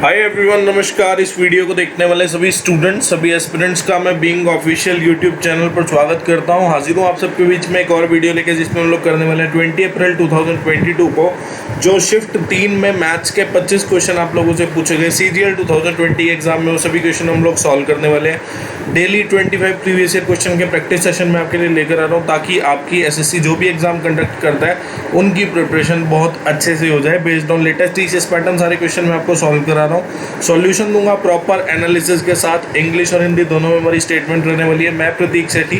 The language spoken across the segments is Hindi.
हाय एवरीवन, नमस्कार। इस वीडियो को देखने वाले सभी स्टूडेंट्स, सभी एस्पिरेंट्स का मैं बीइंग ऑफिशियल यूट्यूब चैनल पर स्वागत करता हूं। हाजिर हूं आप सबके बीच में एक और वीडियो लेके, जिसमें हम लोग करने वाले हैं 20 अप्रैल 2022 को जो शिफ्ट 3 में मैथ्स के 25 क्वेश्चन आप लोगों से पूछे गए CGL 2020 एग्जाम में, वो सभी क्वेश्चन हम लोग सॉल्व करने वाले हैं। डेली 25 प्रीवियस ईयर क्वेश्चन के प्रैक्टिस सेशन में आपके लिए लेकर आ रहा हूँ, ताकि आपकी SSC जो भी एग्जाम कंडक्ट करता है उनकी प्रिपरेशन बहुत अच्छे से हो जाए। Based on latest TCS pattern सारे क्वेश्चन मैं आपको सॉल्व करा रहा हूँ। सॉल्यूशन दूंगा प्रॉपर एनालिसिस के साथ। इंग्लिश और हिंदी दोनों में हमारी स्टेटमेंट रहने वाली है। मैं प्रतीक सेठी,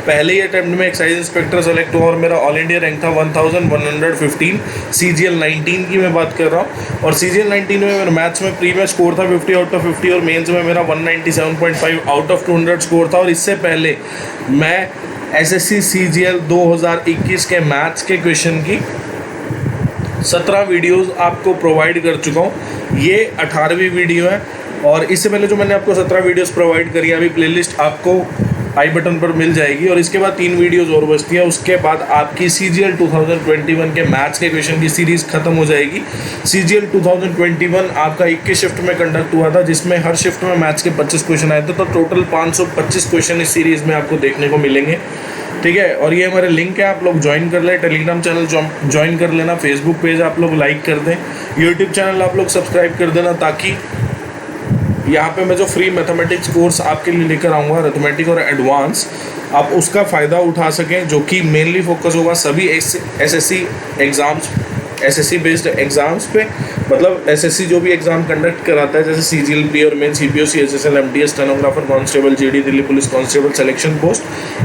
पहले ही अटेम्प्ट में एक्साइज इंस्पेक्टर सेलेक्ट हुआ और मेरा ऑल इंडिया रैंक था 1115। CGL 19 की मैं बात कर रहा हूँ, और CGL 19 में मेरा मैथ्स में प्री में स्कोर था 50 आउट ऑफ 50 और मेंस में मेरा 197.5 आउट ऑफ 200 स्कोर था। और इससे पहले मैं SSC CGL 2021 के मैथ्स के क्वेश्चन की 17 वीडियोस आपको प्रोवाइड कर चुका हूँ। ये 18वीं वीडियो है, और इससे पहले जो मैंने आपको 17 वीडियोस प्रोवाइड करी है, अभी प्लेलिस्ट आपको आई बटन पर मिल जाएगी। और इसके बाद 3 वीडियोस और बचती है। उसके बाद आपकी CGL 2021 के मैथ्स के क्वेश्चन की सीरीज़ खत्म हो जाएगी। CGL 2021 आपका 21 शिफ्ट में कंडक्ट हुआ था, जिसमें हर शिफ्ट में मैथ्स के 25 क्वेश्चन आए थे। तो टोटल 525 क्वेश्चन इस सीरीज़ में आपको देखने को मिलेंगे, ठीक है। और ये हमारे लिंक है, आप लोग ज्वाइन कर लें। टेलीग्राम चैनल ज्वाइन कर लेना, फेसबुक पेज आप लोग लाइक कर दें, यूट्यूब चैनल आप लोग सब्सक्राइब कर देना, ताकि यहाँ पे मैं जो फ्री मैथमेटिक्स कोर्स आपके लिए लेकर आऊँगा, अरिथमेटिक और एडवांस, आप उसका फ़ायदा उठा सकें, जो कि मेनली फोकस होगा सभी SSC exams, SSC based exams पे। मतलब SSC जो भी एग्ज़ाम कंडक्ट कराता है, जैसे CGL, P और main, CPO, CHSL, MTS, stenographer, constable, GD, Delhi police constable, selection post,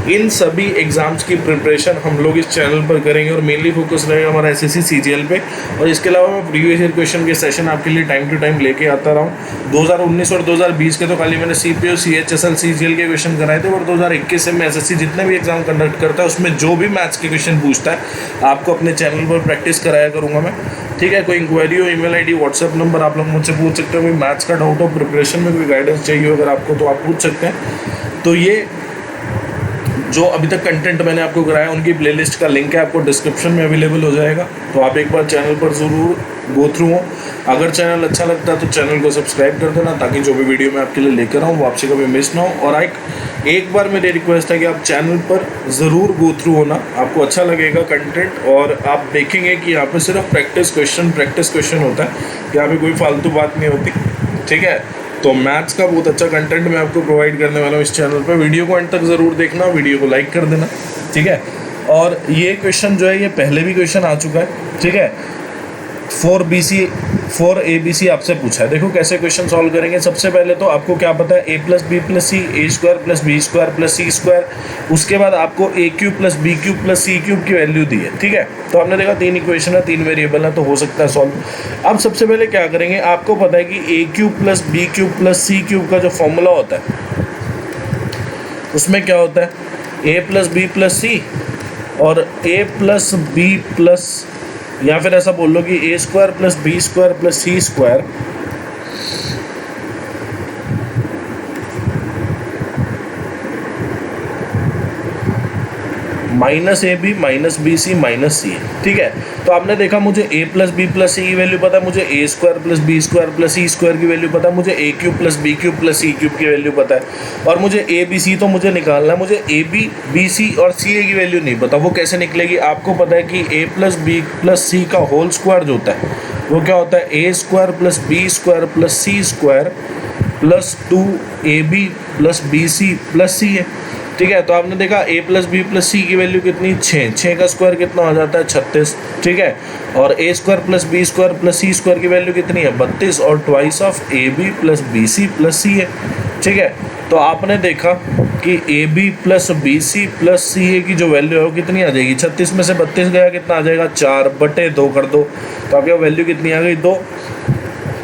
इन सभी एग्ज़ाम्स की प्रिपरेशन हम लोग इस चैनल पर करेंगे। और मेनली फोकस रहेगा हमारा SSC CGL पे। और इसके अलावा मैं प्रीवियस ईयर क्वेश्चन के सेशन आपके लिए टाइम टू टाइम लेके आता रहा हूँ। 2019 और 2020 के तो खाली मैंने CPO, CHSL, CGL के क्वेश्चन कराए थे, और 2021 से मैं SSC जितने भी एग्ज़ाम कंडक्ट करता है उसमें जो भी मैथ्स के क्वेश्चन पूछता है, आपको अपने चैनल पर प्रैक्टिस कराया करूँगा मैं, ठीक है। कोई इंक्वायरी हो, ईमेल आईडी, व्हाट्सएप नंबर, आप लोग मुझसे पूछ सकते हो। कोई मैथ्स का डाउट हो, प्रिपरेशन में कोई गाइडेंस चाहिए अगर आपको, तो आप पूछ सकते हैं। तो ये जो अभी तक कंटेंट मैंने आपको कराया, उनकी प्लेलिस्ट का लिंक है, आपको डिस्क्रिप्शन में अवेलेबल हो जाएगा। तो आप एक बार चैनल पर ज़रूर गो थ्रू हो। अगर चैनल अच्छा लगता है तो चैनल को सब्सक्राइब कर देना, ताकि जो भी वीडियो मैं आपके लिए लेकर आऊँ वो आपसे कभी मिस ना हो। और एक बार मेरी रिक्वेस्ट है कि आप चैनल पर ज़रूर गो थ्रू होना, आपको अच्छा लगेगा कंटेंट, और आप देखेंगे कि यहाँ पे सिर्फ प्रैक्टिस क्वेश्चन होता है, यहाँ पे कोई फालतू बात नहीं होती, ठीक है। तो मैथ्स का बहुत अच्छा कंटेंट मैं आपको प्रोवाइड करने वाला हूँ इस चैनल पर। वीडियो को एंड तक ज़रूर देखना, वीडियो को लाइक कर देना, ठीक है। और ये क्वेश्चन जो है, ये पहले भी क्वेश्चन आ चुका है, ठीक है। 4 ABC आपसे पूछा है। देखो कैसे क्वेश्चन सॉल्व करेंगे। सबसे पहले तो आपको क्या पता है, A + B + C, A² + B² + C²। उसके बाद आपको AQ + BQ + C³ की वैल्यू दी है, ठीक है। तो आपने देखा 3 इक्वेशन है, 3 वेरिएबल है, तो हो सकता है सॉल्व। अब सबसे पहले क्या करेंगे, आपको पता है कि AQ + BQ + C³ का जो फॉर्मूला होता है, उसमें क्या होता है, A + B + C और A + B या फिर ऐसा बोल लो कि A² + B² + C² -AB - BC - C, ठीक है। तो आपने देखा, मुझे A + B + C की वैल्यू पता है, मुझे A² + B² + C² की वैल्यू पता है, मुझे AQ + BQ + C³ की वैल्यू पता है, और मुझे ABC तो मुझे निकालना है, मुझे AB, BC और CA की वैल्यू नहीं पता। वो कैसे निकलेगी, आपको पता है कि A + B + C का होल स्क्वायर जो होता है, वो क्या होता है, A² + B² + C² + 2AB + BC + C है, ठीक है। तो आपने देखा A + B + C की वैल्यू कितनी, 6 का स्क्वायर कितना हो जाता है, 36, ठीक है। और A² + B² + C² की वैल्यू कितनी है, 32, और twice of AB + BC + C है, ठीक है। तो आपने देखा कि AB + BC + CA की जो वैल्यू है वो कितनी आ जाएगी, 36 में से 32 गया, कितना आ जाएगा, 4/2 कर दो, तो आपकी वैल्यू कितनी आ गई, 2।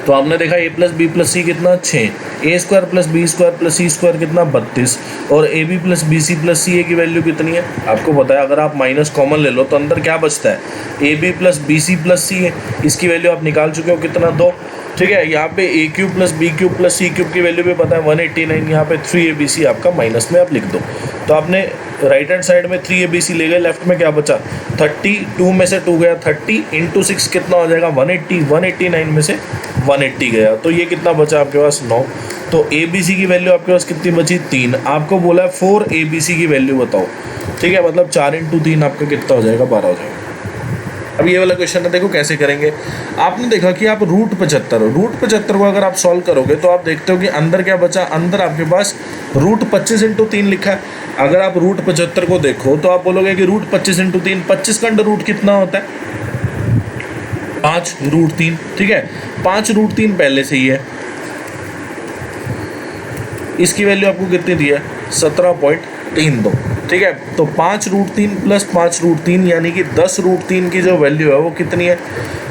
तो आपने देखा A + B + C कितना, 6, A² + B² + C² कितना, 32, और AB + BC + CA की वैल्यू कितनी है, आपको पता है। अगर आप माइनस कॉमन ले लो तो अंदर क्या बचता है, AB + BC + CA, इसकी वैल्यू आप निकाल चुके हो, कितना, 2। ठीक है। यहाँ पे A cube plus B cube plus C cube की वैल्यू भी पता है 189, यहाँ पे 3abc आपका माइनस में आप लिख दो। तो आपने राइट हैंड साइड में 3abc ले गए, लेफ्ट में क्या बचा 32 में से 2 गया 30 इंटू 6 कितना हो जाएगा 180, 189 में से 180 गया, तो ये कितना बचा आपके पास 9। तो abc की वैल्यू आपके पास कितनी बची 3। आपको बोला है 4abc की वैल्यू बताओ, ठीक है, मतलब 4 इंटू 3 आपका कितना हो जाएगा 12 हो जाएगा। अब ये वाला क्वेश्चन है, देखो कैसे करेंगे। आपने देखा कि आप रूट 75 को अगर आप सॉल्व करोगे तो आप देखते हो कि अंदर क्या बचा, अंदर आपके पास रूट 25 इंटू 3 लिखा है। अगर आप रूट 75 को देखो तो आप बोलोगे कि रूट 25 इंटू 3, 25 का अंडर रूट कितना होता है 5 रूट 3, ठीक है, 5 रूट 3 पहले से ही है। इसकी वैल्यू आपको कितनी दी है 17.32, ठीक है। तो 5 रूट 3 प्लस 5 रूट 3 यानी कि 10 रूट 3 की जो वैल्यू है वो कितनी है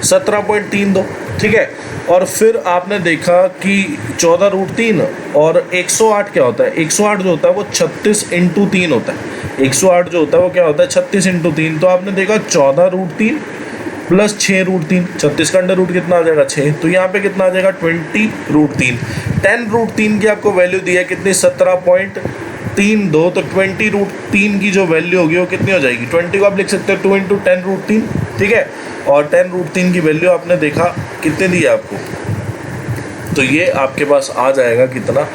17.32, ठीक है। और फिर आपने देखा कि 14 रूट 3 और 108 क्या होता है, 108 जो होता है वो 36 इंटू 3 होता है। 108 जो होता है वो क्या होता है 36 इंटू 3। तो आपने देखा 14 रूट 3 प्लस 6 रूट 3, 36 का अंडर रूट कितना आ जाएगा 6, तो यहाँ पे कितना आ जाएगा 20 रूट 3। 10 रूट 3 की आपको वैल्यू दी है कितनी 17.32, तो 20 रूट 3 की जो वैल्यू होगी वो कितनी हो जाएगी 20 को आप लिख सकते हो 2 इंटू 10 रूट 3, ठीक है। और 10 रूट 3 की वैल्यू आपने देखा कितने दी है आपको, तो ये आपके पास आ जाएगा कितना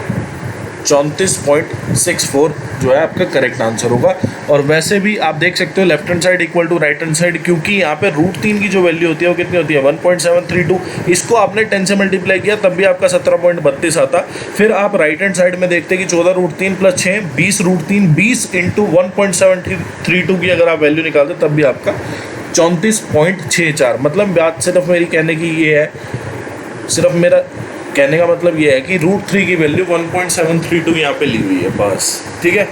34.64 जो है आपका करेक्ट आंसर होगा। और वैसे भी आप देख सकते हो left hand side equal to right hand side, क्योंकि यहाँ पे रूट 3 की जो वैल्यू होती है वो कितनी होती है 1.732। इसको आपने 10 से मल्टीप्लाई किया तब भी आपका 17.32 आता। फिर आप राइट हैंड साइड में देखते हैं कि 14 रूट 3 प्लस 6 20 रूट 3, 20 इंटू 1.732 की अगर आप वैल्यू निकालते तब भी आपका 34.64। मतलब बात सिर्फ मेरी कहने की ये है, सिर्फ मेरा कहने का मतलब ये है कि रूट 3 की वैल्यू 1.732 यहाँ पे ली हुई है बस, ठीक है।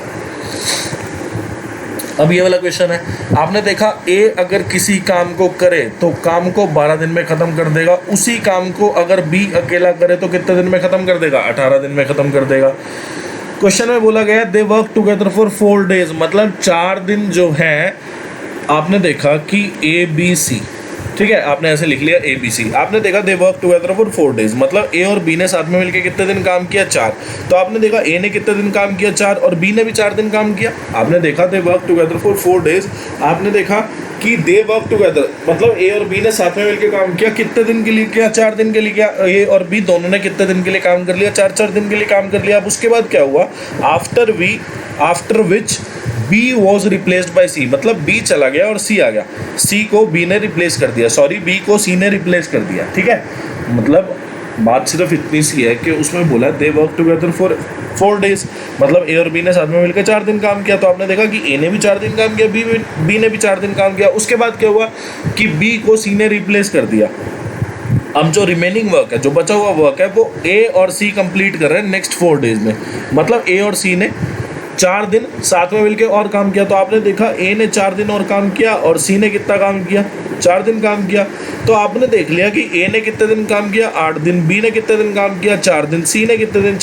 अब ये वाला क्वेश्चन है, आपने देखा ए अगर किसी काम को करे तो काम को 12 दिन में ख़त्म कर देगा, उसी काम को अगर बी अकेला करे तो कितने दिन में ख़त्म कर देगा 18 दिन में ख़त्म कर देगा। क्वेश्चन में बोला गया they work together for 4 days, मतलब 4 दिन जो है आपने देखा कि ए बी सी, ठीक है, आपने ऐसे लिख लिया ABC। आपने देखा they work together for 4 days, मतलब ए और बी ने साथ में मिलकर कितने दिन काम किया 4। तो आपने देखा ए ने कितने दिन काम किया 4 और बी ने भी 4 दिन काम किया। आपने देखा they work together for 4 days, आपने देखा कि दे वर्क टुगेदर मतलब ए और बी ने साथ में मिलकर काम किया, कितने दिन के लिए किया 4 दिन के लिए किया। ए और बी दोनों ने कितने दिन के लिए काम कर लिया 4 दिन के लिए काम कर लिया। अब उसके बाद क्या हुआ after which B was replaced by C, मतलब B चला गया और C आ गया, C को B ने रिप्लेस कर दिया, सॉरी B को C ने रिप्लेस कर दिया, ठीक है। मतलब बात सिर्फ इतनी सी है कि उसमें बोला they work together for 4 days, मतलब A और B ने साथ में मिलकर 4 दिन काम किया। तो आपने देखा कि A ने भी 4 दिन काम किया, B ने भी 4 दिन काम किया। उसके बाद क्या हुआ कि B को C ने रिप्लेस कर दिया। अब जो रिमेनिंग वर्क है, जो बचा हुआ वर्क है, वो A और C कंप्लीट कर रहे हैं नेक्स्ट 4 डेज में, मतलब A और C ने 4 दिन साथ में मिलके और काम किया। तो आपने देखा ए ने 4 दिन और काम किया और सी ने कितना काम किया 4 दिन काम किया। तो आपने देख लिया कि ए ने कितने दिन काम किया 8 दिन, बी ने कितने दिन काम किया 4 दिन, सी ने कितने दिन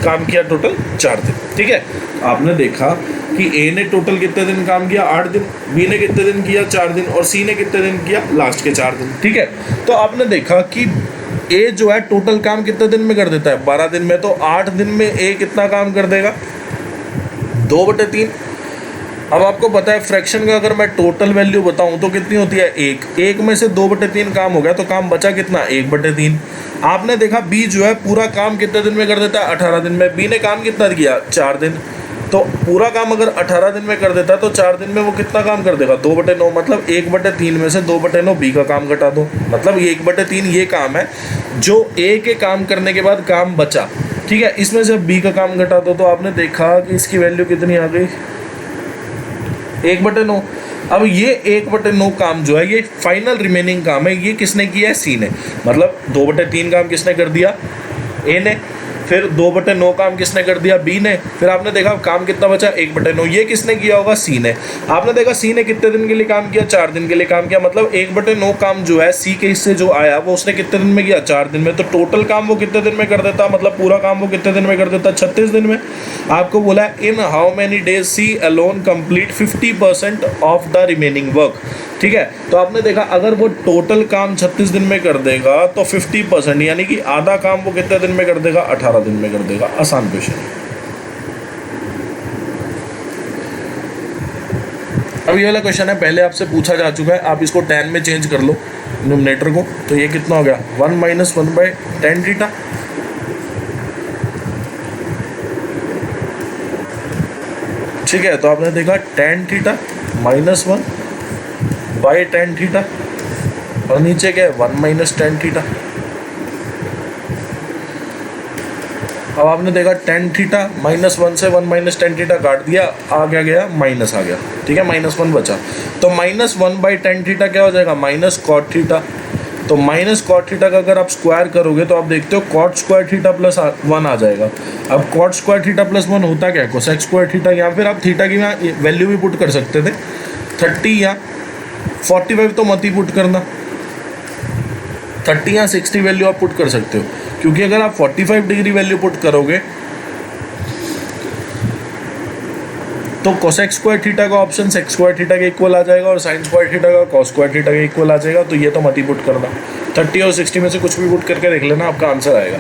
काम किया टोटल 4 दिन, ठीक है। आपने देखा कि ए ने टोटल कितने दिन काम किया 8 दिन, बी ने कितने दिन किया 4 दिन और सी ने कितने दिन किया लास्ट के 4 दिन, ठीक है। तो आपने देखा कि ए जो है टोटल काम कितने दिन में कर देता है 12 दिन में, तो 8 दिन में ए कितना काम कर देगा 2/3। अब आपको पता है फ्रैक्शन का अगर मैं टोटल वैल्यू बताऊं तो कितनी होती है 1 में से 2/3 काम हो गया, तो काम बचा कितना 1/3। आपने देखा बी जो है पूरा काम कितने दिन में कर देता है 18 दिन में, बी ने काम कितना किया 4 दिन। तो पूरा काम अगर 18 दिन में कर देता है तो 4 दिन में वो कितना काम कर देगा 2/9, मतलब 1/3 में से 2/9 बी का काम घटा दो, मतलब 1/3 ये काम है जो ए के काम करने के बाद काम बचा, ठीक है। इसमें से बी का काम घटा दो तो आपने देखा कि इसकी वैल्यू कितनी आ गई 1/9। अब ये 1/9 काम जो है ये फाइनल रिमेनिंग काम है, ये किसने किया है सी ने, मतलब 2/3 काम किसने कर दिया ए ने, फिर 2/9 काम किसने कर दिया बी ने, फिर आपने देखा काम कितना बचा 1/9, ये किसने किया होगा सी ने। आपने देखा सी ने कितने दिन के लिए काम किया 4 दिन के लिए काम किया, मतलब 1/9 काम जो है सी के हिस्से जो आया वो उसने कितने दिन में किया 4 दिन में। तो टोटल काम वो कितने दिन में कर देता, मतलब पूरा काम वो कितने दिन में कर देता 36 दिन में। आपको बोला in how many days C alone complete 50% of the remaining work, ठीक है। तो आपने देखा अगर वो टोटल काम 36 दिन में कर देगा तो 50% यानी कि आधा काम वो कितने दिन में कर देगा, 18 दिन में कर देगा। आसान क्वेश्चन। अब ये वाला क्वेश्चन है, पहले आपसे पूछा जा चुका है, आप इसको tan में चेंज कर लो न्यूमरेटर को, तो ये कितना हो गया 1 - 1/tan थीटा। ठीक है, तो आपने देखा tan थीटा -1/tan थीटा और नीचे क्या है 1 - tan थीटा। अब आपने देखा tan थीटा -1 से 1 - tan थीटा काट दिया, आ गया माइनस आ गया। ठीक है, -1 बचा, तो -1/tan थीटा क्या हो जाएगा, -cot थीटा। तो -cot थीटा का अगर आप स्क्वायर करोगे तो आप देखते हो cot स्क्वायर थीटा प्लस 1 आ जाएगा। अब cot स्क्वायर थीटा प्लस 1 होता क्या है, कोसेक स्क्वायर थीटा। या फिर आप थीटा की यहाँ वैल्यू भी पुट कर सकते थे, 30 या 45 तो मत ही पुट करना, 30 या 60 वैल्यू आप पुट कर सकते हो, क्योंकि अगर आप 45 डिग्री वैल्यू पुट करोगे तो कोसेक स्क्वायर थीटा का ऑप्शन सेक स्क्वायर थीटा के इक्वल आ जाएगा और साइन स्क्वायर थीटा का कॉस स्क्वायर थीटा के इक्वल आ जाएगा। तो ये तो मत ही पुट करना, 30 और 60 में से कुछ भी पुट करके देख लेना, आपका आंसर आएगा।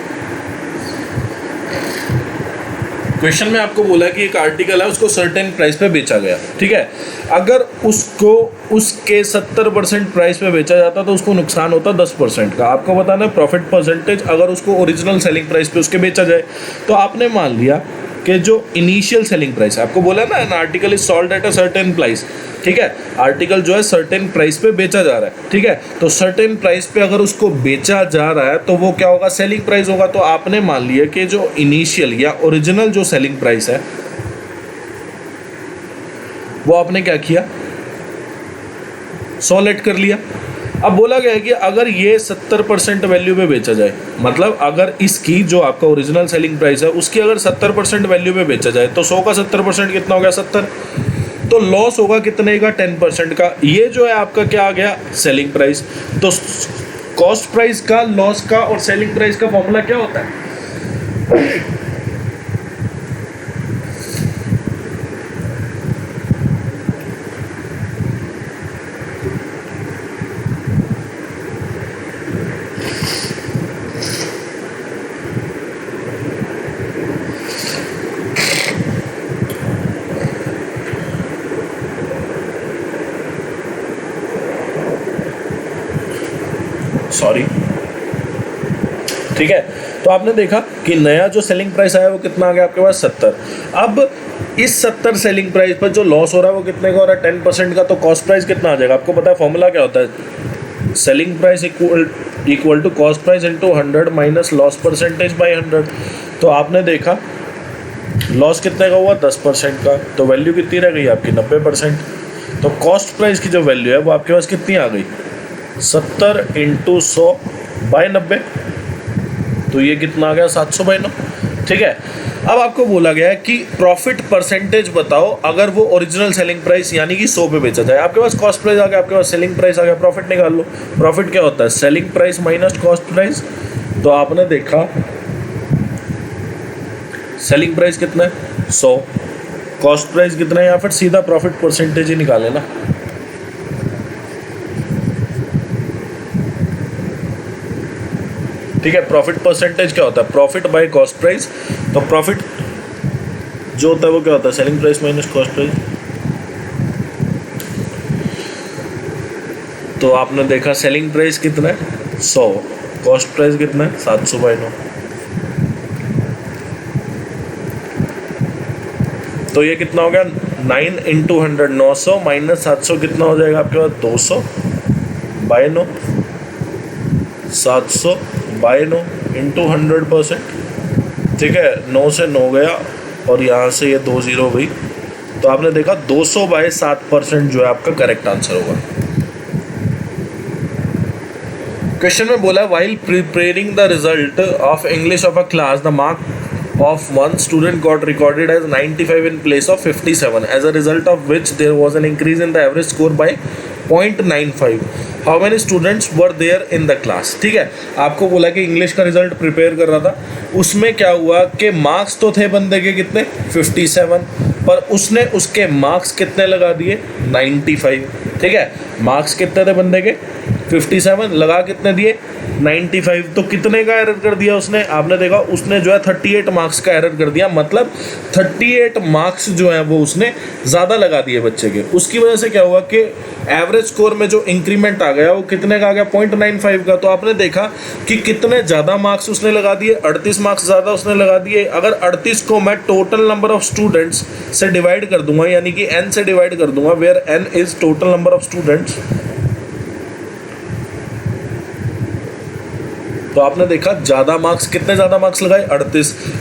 क्वेश्चन में आपको बोला कि एक आर्टिकल है, उसको सर्टेन प्राइस पे बेचा गया। ठीक है, अगर उसको उसके 70% प्राइस पे बेचा जाता तो उसको नुकसान होता 10% का। आपको बताना है प्रॉफिट परसेंटेज अगर उसको ओरिजिनल सेलिंग प्राइस पे उसके बेचा जाए। तो आपने मान लिया कि जो इनिशियल सेलिंग प्राइस है, आपको बोला ना an article is sold at a certain price. ठीक है, आर्टिकल जो है सर्टेन प्राइस पे बेचा जा रहा है। ठीक है, तो सर्टेन प्राइस पे अगर उसको बेचा जा रहा है तो वो क्या होगा, सेलिंग प्राइस होगा। तो आपने मान लिया कि जो इनिशियल या ओरिजिनल जो सेलिंग प्राइस है वो आपने क्या किया, 100 लेट कर लिया। अब बोला गया है कि अगर ये 70% वैल्यू पे बेचा जाए, मतलब अगर इसकी जो आपका ओरिजिनल सेलिंग प्राइस है उसकी अगर 70% वैल्यू पे बेचा जाए तो 100 का 70% कितना हो गया, 70। तो लॉस होगा कितने का, 10% का। ये जो है आपका क्या आ गया, सेलिंग प्राइस। तो कॉस्ट प्राइस का, लॉस का और सेलिंग प्राइस का फॉर्मूला क्या होता है, सॉरी। ठीक है, तो आपने देखा कि नया जो सेलिंग प्राइस आया वो कितना आ गया आपके पास, 70। अब इस 70 सेलिंग प्राइस पर जो लॉस हो रहा है वो कितने का हो रहा है, 10% का। तो कॉस्ट प्राइस कितना आ जाएगा, आपको पता है फॉर्मूला क्या होता है, selling price equal to cost price into 100 minus loss percentage by 100। तो आपने देखा लॉस कितने का हुआ, 10% का, तो वैल्यू कितनी रह गई आपकी, 90%। तो कॉस्ट प्राइस की जो वैल्यू है वो आपके पास कितनी आ गई, 70 × 100 बाई 90। तो ये कितना आ गया, 700 बाई 9। ठीक है, अब आपको बोला गया है कि प्रॉफिट परसेंटेज बताओ अगर वो ओरिजिनल सेलिंग प्राइस यानी कि 100 पे बेचा जाए। आपके पास कॉस्ट प्राइस आ गया, आपके पास सेलिंग प्राइस आ गया, प्रॉफिट निकाल लो। प्रॉफिट क्या होता है, selling price minus cost price. तो आपने देखा सेलिंग प्राइस कितना है, 100, कॉस्ट प्राइस कितना है, या फिर सीधा प्रॉफिट परसेंटेज ही निकाले ना। ठीक है, प्रॉफिट परसेंटेज क्या होता है, प्रॉफिट बाय कॉस्ट प्राइस। तो प्रॉफिट जो होता है वो क्या होता है, selling price minus cost price. तो आपने देखा सेलिंग प्राइस कितना है, 100, कॉस्ट प्राइस कितना है, 700 बाई 9। तो ये कितना हो गया, 9 × 100, 900 माइनस 700 कितना हो जाएगा आपके पास, 200 बाई 9, 700 बाई 9 इंटू 100%। ठीक है, 9 से 9 गया और यहाँ से ये 2 0 गई। तो आपने देखा 200 बाई 7% जो है आपका करेक्ट आंसर होगा। क्वेश्चन में बोला है while preparing the result of English of a class the mark of one student got recorded as 95 in place of 57, as a result of which there was an increase in the average score by 0.95. How many students were there in the class. ठीक है, आपको बोला कि इंग्लिश का रिजल्ट प्रिपेयर कर रहा था, उसमें क्या हुआ कि मार्क्स तो थे बंदे के कितने 57, पर उसने उसके मार्क्स कितने लगा दिए 95। ठीक है, मार्क्स कितने थे बंदे के 57, लगा कितने दिए 95। तो कितने का एरर कर दिया उसने, आपने देखा उसने जो है 38 मार्क्स का एरर कर दिया, मतलब 38 मार्क्स जो है वो उसने ज़्यादा लगा दिए बच्चे के। उसकी वजह से क्या हुआ कि एवरेज स्कोर में जो इंक्रीमेंट आ गया वो कितने का आ गया 0.95 का। तो आपने देखा कि कितने ज़्यादा मार्क्स उसने लगा दिए, 38 मार्क्स ज़्यादा उसने लगा दिए। अगर 38 को मैं टोटल नंबर ऑफ स्टूडेंट्स से डिवाइड कर दूंगा, यानी कि n से डिवाइड कर दूंगा, where n is total number of students, तो आपने देखा ज़्यादा मार्क्स, कितने ज़्यादा मार्क्स लगाए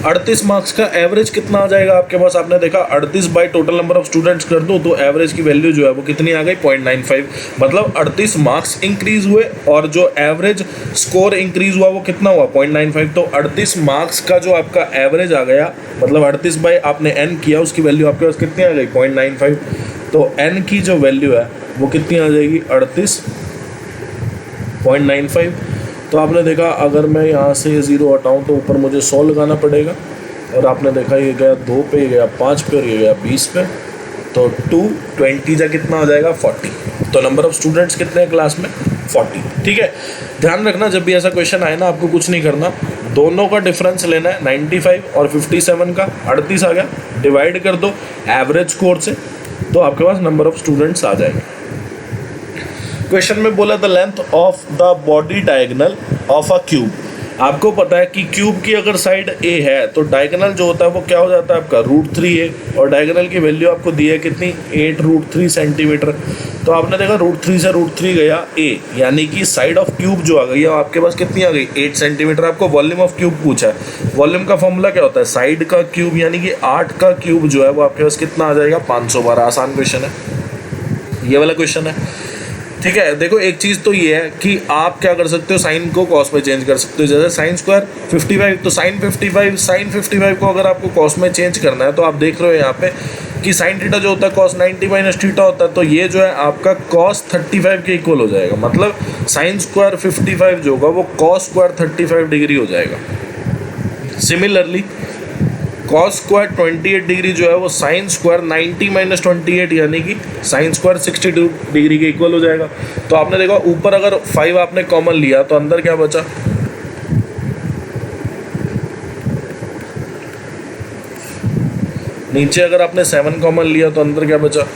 38 मार्क्स का एवरेज कितना आ जाएगा आपके पास, आपने देखा 38 by total number of students कर दो तो एवरेज की वैल्यू जो है वो कितनी आ गई 0.95। मतलब 38 मार्क्स इंक्रीज हुए और जो एवरेज स्कोर इंक्रीज हुआ वो कितना हुआ 0.95। तो 38 मार्क्स का जो आपका एवरेज आ गया, मतलब 38 बाई आपने n किया, उसकी वैल्यू आपके पास कितनी आ गई 0.95। तो n की जो वैल्यू है वो कितनी आ जाएगी 38.95। तो आपने देखा अगर मैं यहाँ से ये 0 हटाऊँ तो ऊपर मुझे 100 लगाना पड़ेगा, और आपने देखा ये गया 2 पे, ये गया 5 पे और ये गया 20 पे, तो 220 जा कितना हो जाएगा 40। तो नंबर ऑफ स्टूडेंट्स कितने हैं क्लास में 40। ठीक है, ध्यान रखना जब भी ऐसा क्वेश्चन आए ना, आपको कुछ नहीं करना, दोनों का डिफरेंस लेना है 95 और 57 का, 38 आ गया, डिवाइड कर दो एवरेज स्कोर से, तो आपके पास नंबर ऑफ स्टूडेंट्स आ जाएंगे। क्वेश्चन में बोला the length of the body diagonal of a cube. आपको पता है कि क्यूब की अगर साइड a है तो डायगोनल जो होता है वो क्या हो जाता है आपका √3a, और डायगोनल की वैल्यू आपको दी है कितनी 8√3 सेंटीमीटर। तो आपने देखा √3 से √3 गया a, यानी कि साइड ऑफ क्यूब जो आ गई है आपके पास कितनी आ गई 8 सेंटीमीटर। आपको वॉल्यूम ऑफ क्यूब पूछा है, वॉल्यूम का फॉर्मूला क्या होता है साइड का क्यूब, यानी कि 8 का क्यूब जो है वो आपके पास कितना आ जाएगा 512। आसान क्वेश्चन है, ये वाला क्वेश्चन है। ठीक है, देखो एक चीज़ तो ये है कि आप क्या कर सकते हो, साइन को कॉस में चेंज कर सकते हो। जैसे साइन स्क्वायर 55 तो साइन 55 को अगर आपको कॉस में चेंज करना है तो आप देख रहे हो यहाँ पे कि साइन थीटा जो होता है कॉस 90 माइनस थीटा होता है, तो ये जो है आपका कॉस 35 के इक्वल हो जाएगा। मतलब साइन स्क्वायर 55 जो होगा वो कॉस स्क्वायर 35 डिग्री हो जाएगा। सिमिलरली कॉस स्क्वायर 28 डिग्री जो है वो साइन स्क्वायर 90 माइनस 28 यानी कि साइन स्क्वायर 62 डिग्री के इक्वल हो जाएगा। तो आपने देखा ऊपर अगर 5 आपने कॉमन लिया तो अंदर क्या बचा, नीचे अगर आपने 7 कॉमन लिया तो अंदर क्या बचा,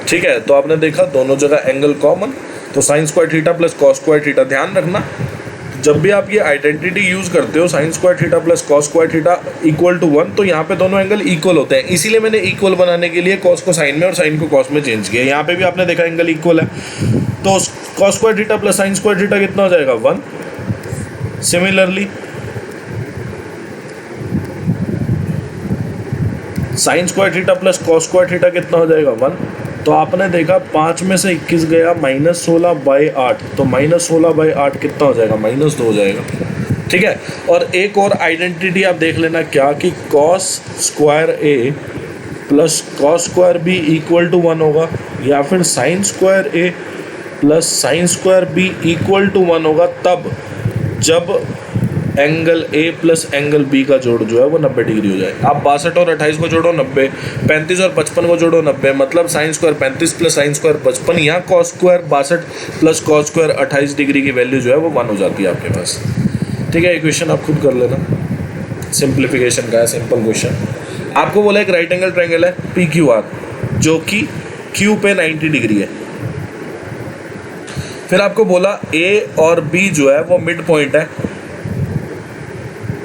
ठीक है। तो आपने देखा दोनों जगह एंगल कॉमन, तो sign square theta plus cos square theta. ध्यान रखना जब भी आप ये आइडेंटिटी यूज़ करते हो sine square theta plus cos square theta equal to 1, तो यहाँ पे दोनों एंगल इक्वल होते हैं। इसीलिए मैंने इक्वल बनाने के लिए कॉस को साइन में और साइन को कॉस में चेंज किया। यहाँ पे भी आपने देखा एंगल इक्वल है, तो cos square theta plus sine square theta कितना हो जाएगा 1। Similarly sign square theta plus cos square theta कितना हो जाएगा 1। तो आपने देखा 5 में से 21 गया -16/8, तो -16/8 कितना हो जाएगा -2 हो जाएगा। ठीक है, और एक और आइडेंटिटी आप देख लेना क्या कि cos square a plus cos square b equal to 1 होगा, या फिर sine square a plus sine square b equal to 1 होगा तब जब angle A plus angle B का जोड़ जो है वो 90 डिग्री हो जाए। आप 62 और 28 को जोड़ो 90, 35 और 55 को जोड़ो 90, मतलब sine square 35 plus sine square 55, यहाँ cos square 62 plus cos square 28 degree की वैल्यू जो है वो 1 हो जाती है आपके पास। ठीक है, इक्वेशन आप खुद कर लेना, सिंप्लीफिकेशन का है, सिंपल क्वेश्चन। आपको बोला एक राइट एंगल ट्रायंगल है PQR जो कि Q पे 90 डिग्री है। फिर आपको बोला A और B जो है वो मिड पॉइंट है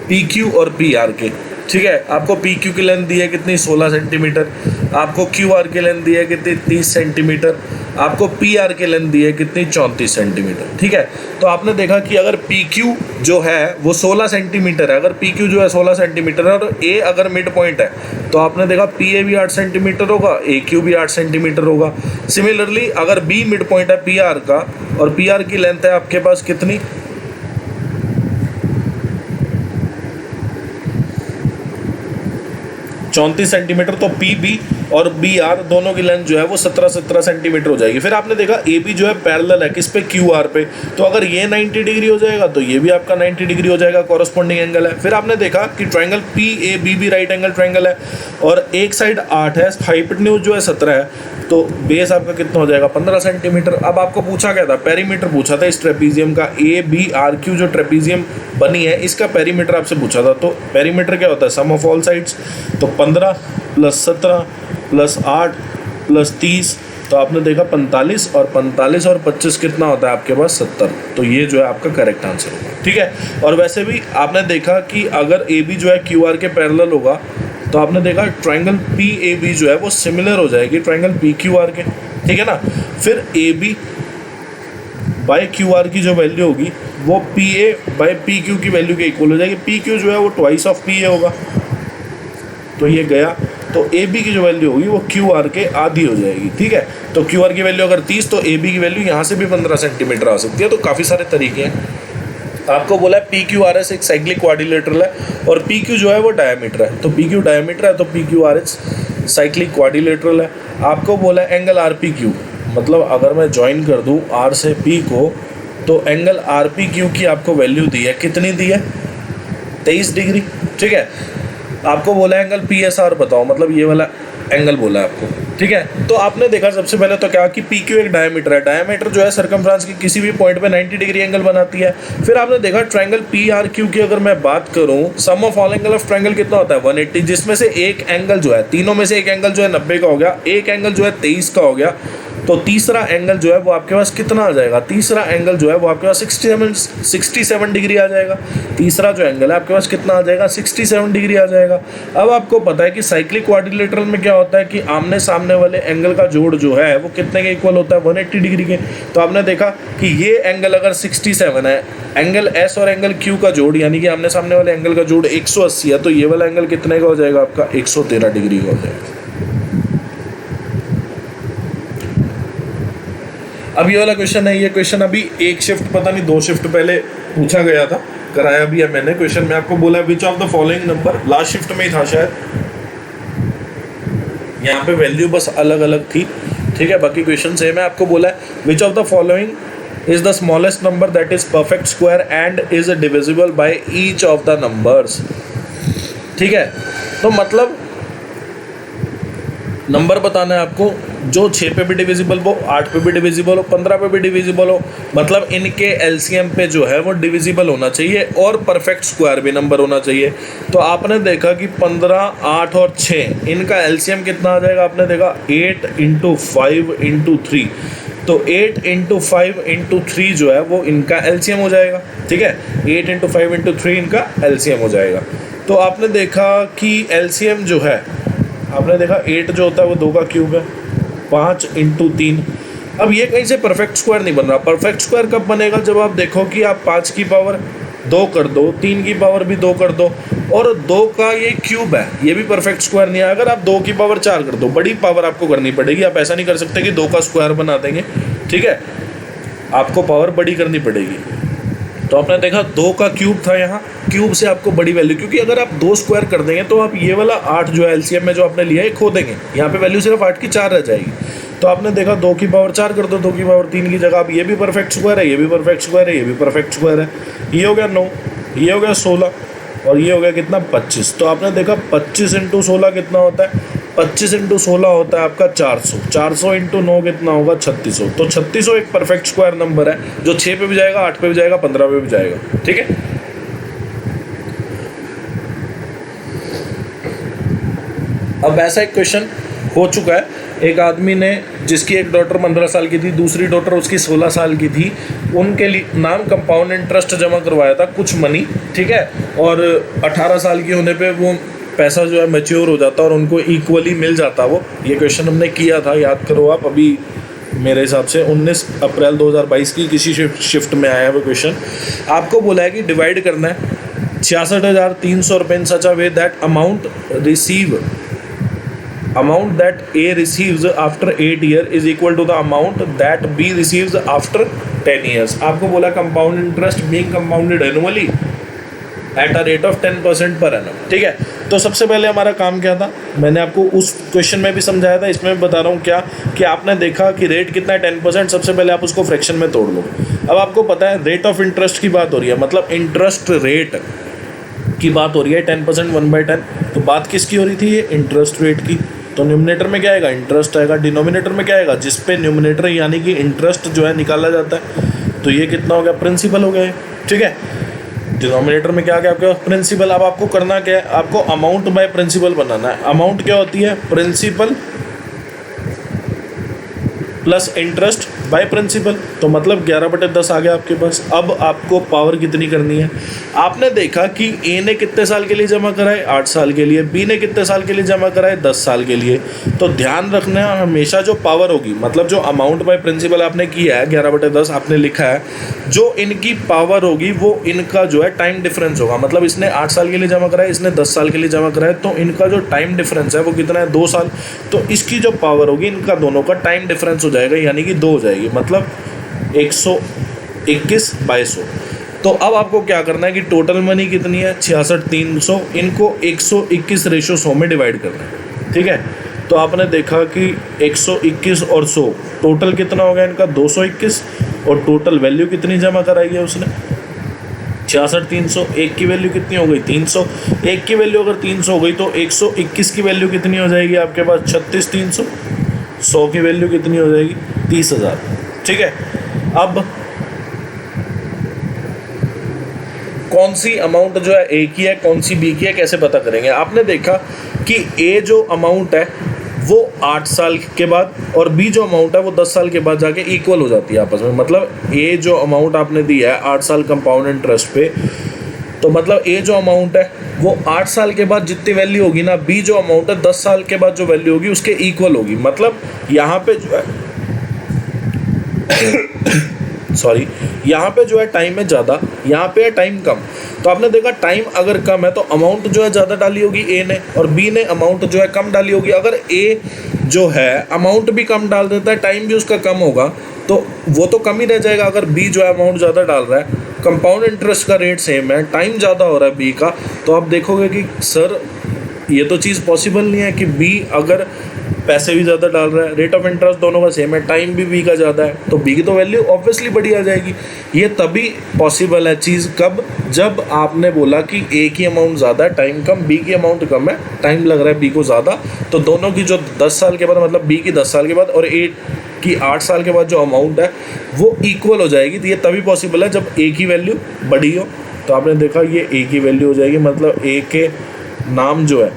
PQ और PR के। ठीक है, आपको PQ की लेंथ दी है कितनी 16 सेंटीमीटर, आपको QR की लेंथ दी है कितनी 30 सेंटीमीटर, आपको PR की लेंथ दी है कितनी 34 सेंटीमीटर। ठीक है, तो आपने देखा कि अगर PQ जो है वो 16 सेंटीमीटर है, अगर PQ जो है 16 सेंटीमीटर है और A अगर मिड पॉइंट है तो आपने देखा PA भी 8 सेंटीमीटर होगा, AQ भी 8 सेंटीमीटर होगा। सिमिलरली अगर B मिड पॉइंट है PR का और PR की लेंथ है आपके पास कितनी 34 सेंटीमीटर, तो पी बी और बी आर दोनों की लेंथ जो है वो 17 सेंटीमीटर हो जाएगी। फिर आपने देखा ए बी जो है पैरेलल है किस पे, क्यू आर पे, तो अगर ये 90 डिग्री हो जाएगा तो ये भी आपका 90 डिग्री हो जाएगा, कॉरस्पॉन्डिंग एंगल है। फिर आपने देखा कि ट्राइंगल पी ए बी भी राइट एंगल ट्राइंगल है और एक साइड 8 है, हाइपोटेन्यूज जो है 17 है, तो बेस आपका कितना हो जाएगा 15 सेंटीमीटर। अब आपको पूछा क्या था, पेरीमीटर पूछा था इस ट्रेपीजियम का, ए बी आर क्यू जो ट्रेपीजियम बनी है इसका पेरीमीटर आपसे पूछा था। तो पेरीमीटर क्या होता है, सम ऑफ ऑल साइड्स, तो 15 + 17 + 8 + 30, तो आपने देखा 45, और 45 और 25 कितना होता है आपके पास 70, तो ये जो है आपका करेक्ट आंसर होगा। ठीक है, और वैसे भी आपने देखा कि अगर ए बी जो है क्यू आर के पैरेलल होगा तो आपने देखा ट्राइंगल पी ए बी जो है वो सिमिलर हो जाएगी ट्राइंगल पी क्यू आर के, ठीक है ना। फिर A B by Q R की जो वैल्यू होगी वो P A by P Q की वैल्यू के इक्वल हो जाएगी। पी क्यू जो है वो ट्वाइस ऑफ पी ए होगा, तो ये गया, तो ए बी की जो वैल्यू होगी वो क्यू आर के आधी हो जाएगी। ठीक है, तो क्यू आर की वैल्यू अगर 30 तो ए बी की वैल्यू यहाँ से भी 15 सेंटीमीटर आ सकती है। तो काफ़ी सारे तरीके हैं। आपको बोला है पी क्यू आर एस एक साइक्लिक क्वाड्रिलेटरल है और पी क्यू जो है वो डायमीटर है, तो पी क्यू डायमीटर है तो P Q R S cyclic quadrilateral है। आपको बोला है एंगल आर पी क्यू, मतलब अगर मैं ज्वाइन कर दूँ आर से पी को, तो एंगल आर पी क्यू की आपको वैल्यू दी है, कितनी दी है 23 डिग्री। ठीक है, आपको बोला है एंगल पी एस आर बताओ, मतलब ये वाला एंगल बोला है आपको। ठीक है, तो आपने देखा सबसे पहले तो क्या कि पी क्यू एक डायमीटर है, डायमीटर जो है सर्कमफ्रेंस की किसी भी पॉइंट पे 90 डिग्री एंगल बनाती है। फिर आपने देखा ट्रायंगल पी आर क्यू की अगर मैं बात करूं, sum of all angle of triangle कितना होता है 180, जिसमें से एक एंगल जो है, तीनों में से एक एंगल जो है 90 का हो गया, एक एंगल जो है 23 का हो गया, तो तीसरा एंगल जो है वो आपके पास कितना आ जाएगा, तीसरा एंगल जो है वो आपके पास 67 डिग्री आ जाएगा। तीसरा जो एंगल है आपके पास कितना आ जाएगा 67 डिग्री आ जाएगा। अब आपको पता है कि साइक्लिक क्वाड्रिलेटरल में क्या होता है कि आमने सामने वाले एंगल का जोड़ जो है वो कितने के इक्वल होता है 180 डिग्री के। तो आपने देखा कि ये एंगल अगर 67 है, एंगल एस और एंगल क्यू का जोड़ यानी कि आमने सामने वाले एंगल का जोड़ 180 है, तो ये वाला एंगल कितने का हो जाएगा आपका 113 डिग्री का हो जाएगा। अब ये वाला क्वेश्चन है, ये क्वेश्चन अभी एक शिफ्ट पता नहीं 2 शिफ्ट पहले पूछा गया था, कराया भी है मैंने। क्वेश्चन में आपको बोला है which of the following number, last shift में ही था शायद, यहाँ पे वैल्यू बस अलग अलग थी। ठीक है, बाकी क्वेश्चन सेम है। आपको बोला है which of the following is the smallest number that is perfect square and is divisible by each of the numbers. ठीक है, तो मतलब नंबर बताना है आपको जो 6 पे भी डिविजिबल हो, 8 पे भी डिविजिबल हो, 15 पे भी डिविजिबल हो, मतलब इनके एलसीएम पे जो है वो डिविजिबल होना चाहिए और परफेक्ट स्क्वायर भी नंबर होना चाहिए। तो आपने देखा कि 15, 8 और 6 इनका एलसीएम कितना आ जाएगा, आपने देखा 8 × 5 × 3, तो 8 × 5 × 3 जो है वो इनका एलसीएम हो जाएगा। ठीक है, 8 × 5 × 3 इनका एलसीएम हो जाएगा। तो आपने देखा कि एलसीएम जो है, आपने देखा 8 जो होता है वो 2 का क्यूब है, 5 × 3। अब ये कहीं से परफेक्ट स्क्वायर नहीं बन रहा। परफेक्ट स्क्वायर कब बनेगा, जब आप देखो कि आप 5 की पावर 2 कर दो, 3 की पावर भी 2 कर दो, और 2 का ये क्यूब है, ये भी परफेक्ट स्क्वायर नहीं है। अगर आप 2 की पावर 4 कर दो, बड़ी पावर आपको करनी पड़ेगी, आप ऐसा नहीं कर सकते कि 2 का स्क्वायर बना देंगे। ठीक है, आपको पावर बड़ी करनी पड़ेगी। तो आपने देखा 2 का क्यूब था, यहाँ क्यूब से आपको बड़ी वैल्यू, क्योंकि अगर आप 2 स्क्वायर कर देंगे तो आप ये वाला 8 जो है एलसीएम में जो आपने लिया है खो देंगे, यहाँ पे वैल्यू सिर्फ 8 की 4 रह जाएगी। तो आपने देखा 2 की पावर 4 कर दो, 2 की पावर 3 की जगह आप ये भी परफेक्ट स्क्वायर है, ये भी परफेक्ट स्क्वायर है, ये भी परफेक्ट स्क्वायर है। ये हो गया 9, ये हो गया 16 और ये हो गया कितना 25। तो आपने देखा 25 × 16 कितना होता है, 25 × 16 होता है आपका 400, 400 × 9 कितना होगा 3600। तो 3600 एक परफेक्ट स्क्वायर नंबर है जो 6 पे भी जाएगा, 8 पे भी जाएगा, 15 पे भी जाएगा। ठीक है, अब ऐसा एक क्वेश्चन हो चुका है, एक आदमी ने जिसकी एक डॉटर 15 साल की थी, दूसरी डॉटर उसकी 16 साल की थी, उनके लिए नाम कंपाउंड इंटरेस्ट जमा करवाया था कुछ मनी। ठीक है, और 18 साल की होने पे वो पैसा जो है मैच्योर हो जाता और उनको इक्वली मिल जाता वो। ये क्वेश्चन हमने किया था, याद करो आप, अभी मेरे हिसाब से 19 अप्रैल 2022 की किसी शिफ्ट में आया है वो क्वेश्चन। आपको बोला है कि डिवाइड करना है 66,300 रुपये in such a way that amount that A receives after 8 years is equal to the amount that B receives after 10 years। आपको बोला compound interest being compounded annually at a rate of 10% per annum। ठीक है, तो सबसे पहले हमारा काम क्या था, मैंने आपको उस क्वेश्चन में भी समझाया था, इसमें भी बता रहा हूँ क्या कि आपने देखा कि रेट कितना है 10%, सबसे पहले आप उसको फ्रैक्शन में तोड़ लो। अब आपको पता है रेट ऑफ इंटरेस्ट की बात हो रही है, मतलब इंटरेस्ट रेट की बात हो रही है 10% 1/10। तो बात किसकी हो रही थी, ये इंटरेस्ट रेट की। तो न्यूमरेटर में क्या आएगा, इंटरेस्ट आएगा। डिनोमिनेटर में क्या आएगा, जिस पे न्यूमरेटर यानी कि इंटरेस्ट जो है निकाला जाता है, तो ये कितना हो गया, प्रिंसिपल हो गया। ठीक है, डिनोमिनेटर में क्या आ गया आपके पास, प्रिंसिपल। अब आपको करना क्या है, आपको अमाउंट बाय प्रिंसिपल बनाना है। अमाउंट क्या होती है, principal plus interest by principal. तो मतलब 11/10 आ गया आपके पास। अब आपको पावर कितनी करनी है, आपने देखा कि ए ने कितने साल के लिए जमा कराए, 8 साल के लिए, बी ने कितने साल के लिए जमा कराए, 10 साल के लिए। तो ध्यान रखना है हमेशा जो पावर होगी, मतलब जो अमाउंट बाय प्रिंसिपल आपने किया है 11/10 आपने लिखा है, जो इनकी पावर होगी वो इनका जो है टाइम डिफरेंस होगा। मतलब इसने 8 साल के लिए जमा कराया, इसने 10 साल के लिए जमा कराया, तो इनका जो टाइम डिफरेंस है वो कितना है, 2 साल। तो इसकी जो पावर होगी इनका दोनों का टाइम डिफरेंस हो जाएगा, यानी कि 2 हो जाएगी, मतलब 121/100। तो अब आपको क्या करना है कि टोटल मनी कितनी है, 66,300, इनको 121/100 में डिवाइड करना है। ठीक है, तो आपने देखा कि 121 और 100 टोटल कितना हो गया इनका, 221। और टोटल वैल्यू कितनी जमा कराई है उसने, 66,300। एक की वैल्यू कितनी हो गई, 300। एक की वैल्यू अगर 300 हो गई तो 121 की वैल्यू कितनी हो जाएगी आपके पास, 36,300। 100 की वैल्यू कितनी हो जाएगी, 30,000। ठीक है, अब कौन सी अमाउंट जो है ए की है, कौन सी बी की है, कैसे पता करेंगे। आपने देखा कि ए जो अमाउंट है वो 8 साल के बाद और बी जो अमाउंट है वो 10 साल के बाद जाके इक्वल हो जाती है आपस में। मतलब ए जो अमाउंट आपने दी है 8 साल कंपाउंड इंटरेस्ट पे, तो मतलब ए जो अमाउंट है वो 8 साल के बाद जितनी वैल्यू होगी ना, बी जो अमाउंट है 10 साल के बाद जो वैल्यू होगी उसके इक्वल होगी। मतलब यहाँ पे जो है सॉरी, यहाँ पे जो है टाइम है ज़्यादा, यहाँ पे है टाइम कम। तो आपने देखा टाइम अगर कम है तो अमाउंट जो है ज़्यादा डाली होगी ए ने, और बी ने अमाउंट जो है कम डाली होगी। अगर ए जो है अमाउंट भी कम डाल देता है, टाइम भी उसका कम होगा, तो वो तो कम ही रह जाएगा। अगर बी जो है अमाउंट ज़्यादा डाल रहा है, कंपाउंड इंटरेस्ट का रेट सेम है, टाइम ज़्यादा हो रहा है बी का, तो आप देखोगे कि सर ये तो चीज़ पॉसिबल नहीं है कि बी अगर पैसे भी ज़्यादा डाल रहा है, रेट ऑफ इंटरेस्ट दोनों का सेम है, टाइम भी बी का ज़्यादा है, तो बी की तो वैल्यू ऑब्वियसली बड़ी आ जाएगी। ये तभी पॉसिबल है चीज़, कब, जब आपने बोला कि ए की अमाउंट ज़्यादा है, टाइम कम, बी की अमाउंट कम है, टाइम लग रहा है बी को ज़्यादा, तो दोनों की जो 10 साल के बाद, मतलब बी की 10 साल के बाद और ए की 8 साल के बाद जो अमाउंट है वो इक्वल हो जाएगी। तो ये तभी पॉसिबल है जब ए की वैल्यू बड़ी हो। तो आपने देखा ये ए की वैल्यू हो जाएगी, मतलब ए के नाम जो है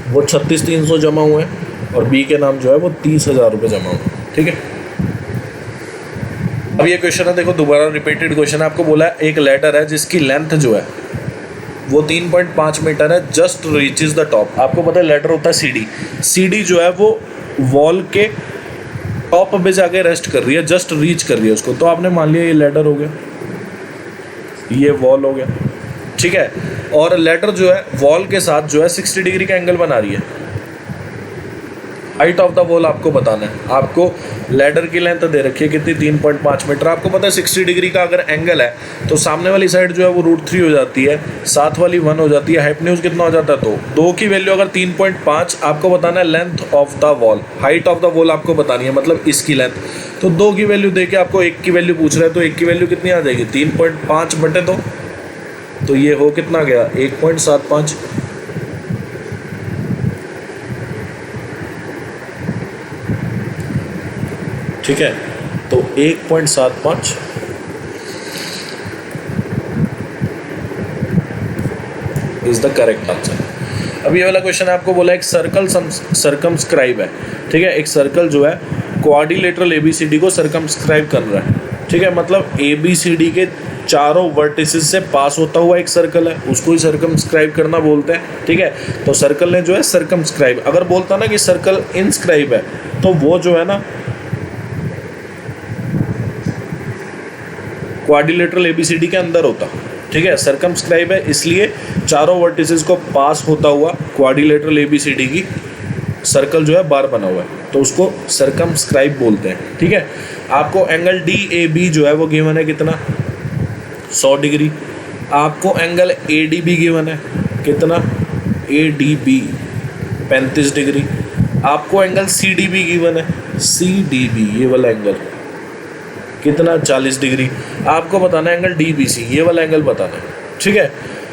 वो 36,300 जमा हुए हैं और बी के नाम जो है वो 30,000 रुपये जमा हुए। ठीक है, अब ये क्वेश्चन है, देखो दोबारा रिपीटेड क्वेश्चन है। आपको बोला है एक लेटर है जिसकी लेंथ जो है वो 3.5 मीटर है, जस्ट रीचेज द टॉप। आपको पता है लेटर होता है सीडी, सीडी जो है वो वॉल के टॉप पे जाके रेस्ट कर रही है, जस्ट रीच कर रही है उसको। तो आपने मान लिया ये लेटर हो गया, ये वॉल हो गया। ठीक है, और लेटर जो है वॉल के साथ जो है 60 डिग्री का एंगल बना रही है। हाइट ऑफ द वॉल आपको बताना है। आपको लेडर की लेंथ दे रखी है कितनी, 3.5 मीटर। आपको पता है 60 डिग्री का अगर एंगल है तो सामने वाली साइड जो है वो √3 हो जाती है, साथ वाली 1 हो जाती है, हाइपोटेन्यूज कितना हो जाता है 2। 2 की वैल्यू अगर 3.5, आपको बताना है length of the wall, height of the wall आपको बतानी है, मतलब इसकी लेंथ। तो 2 की वैल्यू दे के आपको 1 की वैल्यू पूछ रहा है, तो 1 की वैल्यू कितनी आ जाएगी, 3.5/2। तो ये हो कितना गया, 1.75। ठीक है, तो 1.75 इज द करेक्ट आंसर। अब ये वाला क्वेश्चन आपको बोला एक सर्कल सर्कमस्क्राइब है। ठीक है, एक सर्कल जो है क्वाड्रिलेटरल एबीसीडी को सर्कमस्क्राइब कर रहा है। ठीक है, मतलब एबीसीडी के चारों वर्टिसेस से पास होता हुआ एक सर्कल है, उसको ही सर्कमस्क्राइब करना बोलते हैं। ठीक है, तो सर्कल ने जो है सर्कमस्क्राइब, अगर बोलता ना कि सर्कल इनस्क्राइब है तो वो जो है ना क्वाड्रिलेटरल एबीसीडी के अंदर होता। ठीक है, सर्कमस्क्राइब है इसलिए चारों वर्टिसेस को पास होता हुआ क्वाड्रिलेटरल एबीसीडी की सर्कल जो है बार बना हुआ है, तो उसको सर्कमस्क्राइब बोलते हैं। ठीक है, आपको एंगल DAB जो है वो गिवन है कितना, 100 डिग्री। आपको एंगल ADB गिवन है कितना, ADB 35 डिग्री, आपको एंगल CDB गिवन है, CDB ये वाला एंगल कितना 40 डिग्री, आपको बताना है एंगल DBC ये वाला एंगल बताना है, ठीक है।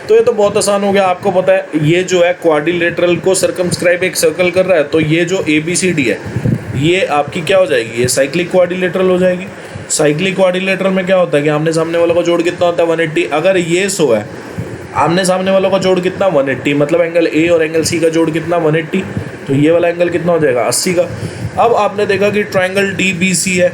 तो ये तो बहुत आसान हो गया, आपको पता है ये जो है क्वाड्रिलेटरल को सर्कमस्क्राइब एक सर्कल कर रहा है, तो ये जो ABCD है ये आपकी क्या हो जाएगी, ये साइक्लिक क्वाड्रिलेटरल हो जाएगी। साइक्लिक क्वाड्रिलेटरल में क्या होता है कि आमने सामने वालों का जोड़ कितना होता है 180, अगर ये 100 है, आमने सामने वालों का जोड़ कितना 180, मतलब एंगल A और एंगल C का जोड़ कितना 180, तो ये वाला एंगल कितना हो जाएगा 80 का। अब आपने देखा कि ट्रायंगल DBC है,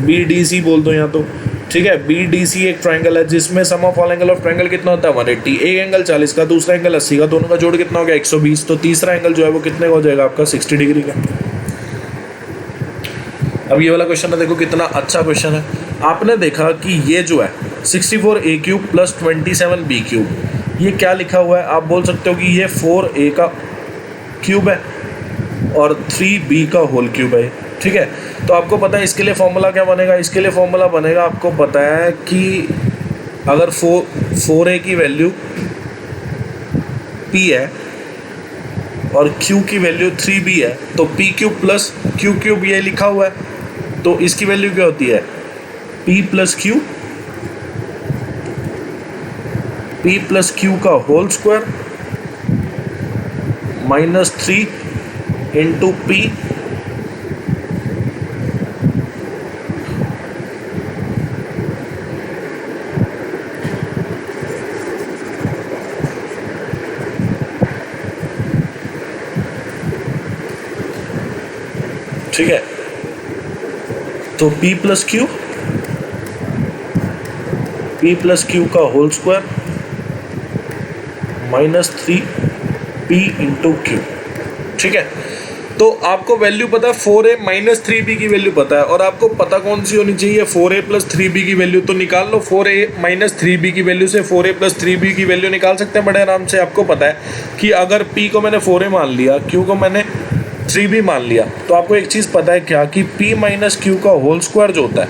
BDC बोल दो यहाँ तो, ठीक है। BDC एक ट्रायंगल है जिसमें sum of all angle of triangle कितना होता है 180, एक एंगल 40 का, दूसरा एंगल 80 का, दोनों का जोड़ कितना हो गया 120, तो तीसरा एंगल जो है वो कितने का हो जाएगा आपका 60 डिग्री का। अब ये वाला क्वेश्चन है, देखो कितना अच्छा क्वेश्चन है। आपने देखा कि ये जो है 64a cube plus 27b cube, ये क्या लिखा हुआ है, आप बोल सकते हो कि ये 4a का क्यूब है और 3b का होल क्यूब है, ठीक है। तो आपको पता है इसके लिए फॉर्मूला क्या बनेगा, इसके लिए फॉर्मूला बनेगा, आपको पता है कि अगर 4a की वैल्यू p है और q की वैल्यू 3b है, तो p cube plus q cube ये लिखा हुआ है, तो इसकी वैल्यू क्या होती है p प्लस q का whole square minus 3 into p ठीक है। तो p प्लस क्यू का whole square minus 3p into Q, ठीक है। तो आपको वैल्यू पता है 4a माइनस 3b की वैल्यू पता है, और आपको पता कौन सी होनी चाहिए 4a प्लस 3b की वैल्यू, तो निकाल लो 4a माइनस 3b की वैल्यू से 4a प्लस 3b की वैल्यू निकाल सकते हैं बड़े आराम से। आपको पता है कि अगर p को मैंने 4a मान लिया, q को मैंने 3b मान लिया, तो आपको एक चीज़ पता है क्या कि p माइनस क्यू का होल स्क्वायर जो होता है,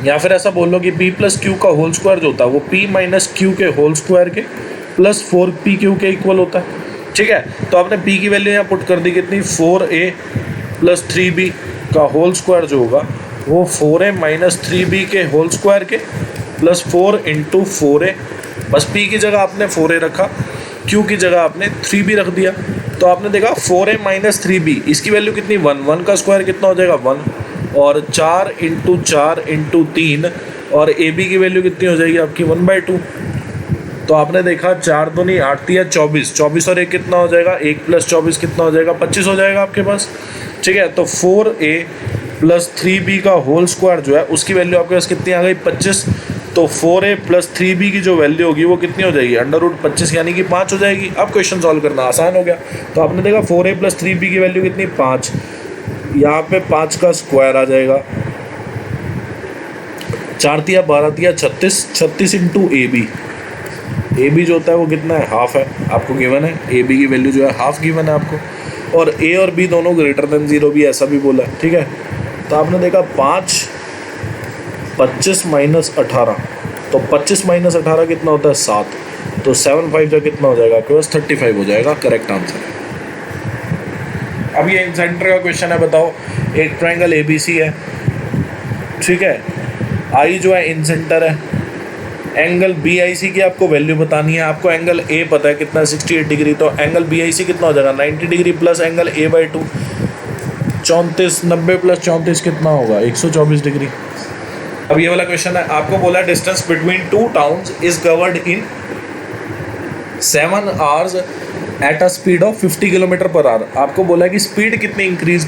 या फिर ऐसा बोल लो कि p प्लस क्यू का होल स्क्वायर जो होता है वो p माइनस क्यू के होल स्क्वायर के प्लस 4p क्यू के इक्वल होता है, ठीक है। तो आपने p की वैल्यू यहाँ पुट कर दी कितनी 4a प्लस 3b का होल स्क्वायर जो होगा वो 4a माइनस 3b के होल स्क्वायर के प्लस 4 इंटू 4a, बस p की जगह आपने 4a रखा, q की जगह आपने 3b रख दिया, तो आपने देखा 4a माइनस 3b इसकी वैल्यू कितनी 1 का स्क्वायर कितना हो जाएगा 1, और 4 इंटू 4 इंटू 3, और ab की वैल्यू कितनी हो जाएगी आपकी 1/2। तो आपने देखा 4 दूनी 8 या 24 और 1 कितना हो जाएगा, 1 प्लस 24 कितना हो जाएगा 25 हो जाएगा आपके पास, ठीक है। तो 4a प्लस 3b का होल स्क्वायर जो है उसकी वैल्यू आपके पास कितनी आ गई 25, तो 4a प्लस 3b की जो वैल्यू होगी वो कितनी हो जाएगी √25 यानी कि 5 हो जाएगी। अब क्वेश्चन सॉल्व करना आसान हो गया। तो आपने देखा 4a प्लस 3b की वैल्यू कितनी 5, यहाँ पे 5 का स्क्वायर आ जाएगा, 4 तिया 12 तिया 36 इंटू ab जो होता है वो कितना है हाफ है, आपको गिवन है ab की वैल्यू जो है हाफ गिवन है आपको, और a और b दोनों ग्रेटर देन 0 भी ऐसा भी बोला है, ठीक है। तो आपने देखा 5 25 माइनस 18, तो 25 माइनस 18 कितना होता है 7, तो 7 5 का कितना हो जाएगा आपके पास 35 हो जाएगा करेक्ट आंसर। अब ये इन सेंटर का क्वेश्चन है, बताओ एक ट्रायंगल ABC है, ठीक है, I जो है इन सेंटर है, एंगल BIC की आपको वैल्यू बतानी है, आपको एंगल A पता है कितना 68 डिग्री, तो एंगल BIC कितना हो जाएगा 90 degree plus angle A/2 34, 90 plus 34 कितना होगा 124 डिग्री। अब ये वाला क्वेश्चन है, आपको बोला distance between 2 towns is covered in 7 hours at a speed of 50 kilometre per hour. आपको बोला कि स्पीड कितनी इंक्रीज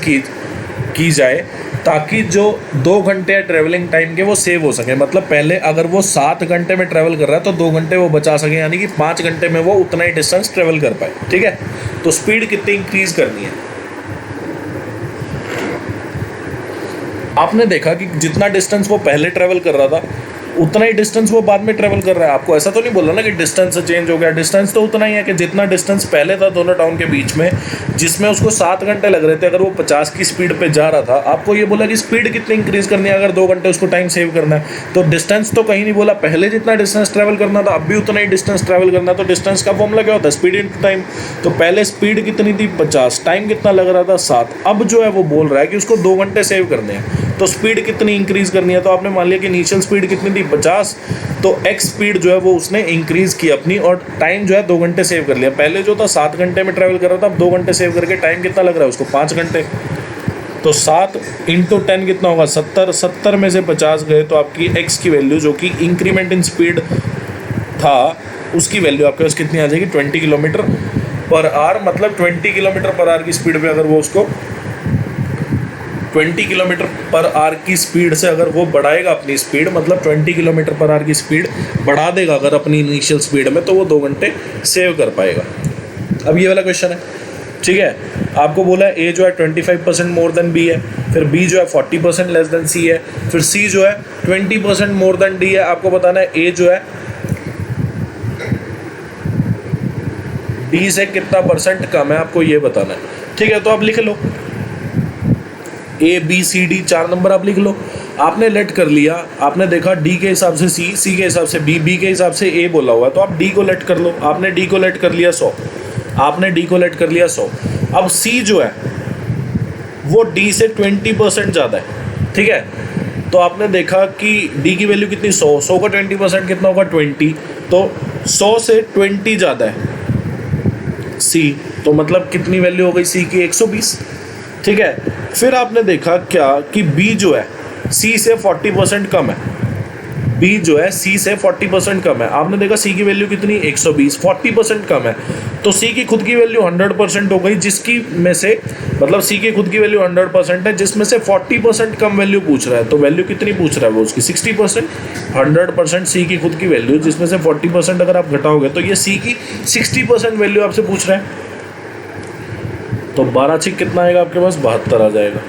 की जाए ताकि जो 2 घंटे ट्रैवलिंग टाइम के वो सेव हो सके, मतलब पहले अगर वो 7 घंटे में ट्रैवल कर रहा है तो 2 घंटे वो बचा सके, यानी कि 5 घंटे में वो उतना ही डिस्टेंस ट्रैवल कर पाए, ठीक है। तो स्पीड कितनी इंक्रीज करनी है, आपने देखा कि जितना डिस्टेंस वो पहले ट्रैवल कर रहा था उतना ही डिस्टेंस वो बाद में ट्रेवल कर रहा है। आपको ऐसा तो नहीं बोला ना कि डिस्टेंस चेंज हो गया, डिस्टेंस तो उतना ही है कि जितना डिस्टेंस पहले था दोनों टाउन के बीच में, जिसमें उसको 7 घंटे लग रहे थे, अगर वो 50 की स्पीड पे जा रहा था, आपको ये बोला कि स्पीड कितनी इंक्रीज़ करनी है, अगर 2 घंटे उसको टाइम सेव करना है, तो डिस्टेंस तो कहीं नहीं बोला। पहले जितना डिस्टेंस ट्रैवल करना था अब भी उतना ही डिस्टेंस ट्रैवल करना। तो डिस्टेंस का फॉर्मूला क्या होता है? Speed into time. तो पहले स्पीड कितनी थी? 50, टाइम कितना लग रहा था? 7। अब जो है वो बोल रहा है कि उसको 2 घंटे सेव करने हैं, तो स्पीड कितनी इंक्रीज़ करनी है? तो आपने मान लिया कि इनिशियल स्पीड कितनी थी? 50, तो एक्स स्पीड जो है वो उसने इंक्रीज़ की अपनी, और टाइम जो है 2 घंटे सेव कर लिया। पहले जो था 7 घंटे में ट्रैवल कर रहा था, अब 2 घंटे सेव करके टाइम कितना लग रहा है उसको? 5 घंटे। तो 7 × 10 कितना होगा? 70। 70 में से 50 गए तो आपकी एक्स की वैल्यू जो कि इंक्रीमेंट इन स्पीड था, उसकी वैल्यू आपके पास कितनी आ जाएगी? 20 किलोमीटर पर आवर। मतलब 20 किलोमीटर पर आवर की स्पीड पे अगर वो उसको 20 किलोमीटर पर आवर की स्पीड से अगर वो बढ़ाएगा अपनी स्पीड, मतलब 20 किलोमीटर पर आवर की स्पीड बढ़ा देगा अगर अपनी इनिशियल स्पीड में, तो वो 2 घंटे सेव कर पाएगा। अब ये वाला क्वेश्चन है, ठीक है। आपको बोला है ए जो है 25% मोर देन बी है, फिर बी जो है 40% लेस देन सी है, फिर सी जो है 20% मोर देन डी है। आपको बताना है ए जो है डी से कितना परसेंट कम है, आपको ये बताना है, ठीक है। तो आप लिख लो A B C D, 4 number आप लिख लो। आपने लेट कर लिया, आपने देखा डी के हिसाब से सी, सी के हिसाब से बी, बी के हिसाब से ए बोला हुआ है, तो आप डी को लेट कर लो। आपने डी को लेट कर लिया 100, आपने डी को लेट कर लिया 100। अब सी जो है वो डी से 20% ज़्यादा है, ठीक है। तो आपने देखा कि डी की वैल्यू कितनी? 100, 100 का 20% कितना होगा? 20। तो 100 से 20 ज़्यादा है सी, तो मतलब कितनी वैल्यू हो गई सी की? 120, ठीक है। फिर आपने देखा क्या कि बी जो है सी से 40% कम है, बी जो है सी से 40% कम है। आपने देखा सी की वैल्यू कितनी? 120, 40% कम है, तो सी की खुद की वैल्यू 100% हो गई, जिसकी में से मतलब सी की खुद की वैल्यू 100% है, जिसमें से 40% कम वैल्यू पूछ रहा है। तो वैल्यू कितनी पूछ रहा है वो उसकी? 60%। 100% सी की खुद की वैल्यू, जिसमें से 40% अगर आप घटाओगे तो ये सी की 60% वैल्यू आपसे पूछ रहा है। तो 12 छिक कितना आएगा आपके पास? 72 आ जाएगा।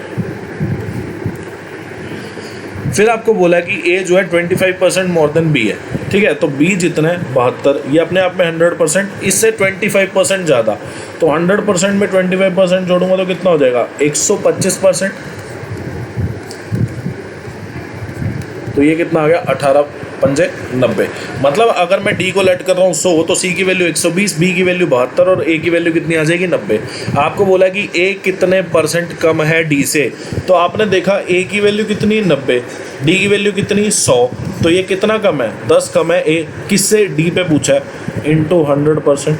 फिर आपको बोला कि ए जो है 25% मोर देन बी है, ठीक है। तो बी जितना है 72, ये अपने आप में 100%, इससे 25% ज़्यादा, तो 100% में 25% जोड़ूंगा तो कितना हो जाएगा? 125%। तो ये कितना आ गया? 18 पंजे 90। मतलब अगर मैं डी को लेट कर रहा हूँ 100, तो सी की वैल्यू 120, बी की वैल्यू 72 और ए की वैल्यू कितनी आ जाएगी? 90। आपको बोला कि ए कितने परसेंट कम है डी से, तो आपने देखा ए की वैल्यू कितनी? 90, डी की वैल्यू कितनी? 100। तो ये कितना कम है? 10 कम है ए किससे? डी पे पूछा है, इंटू 100%,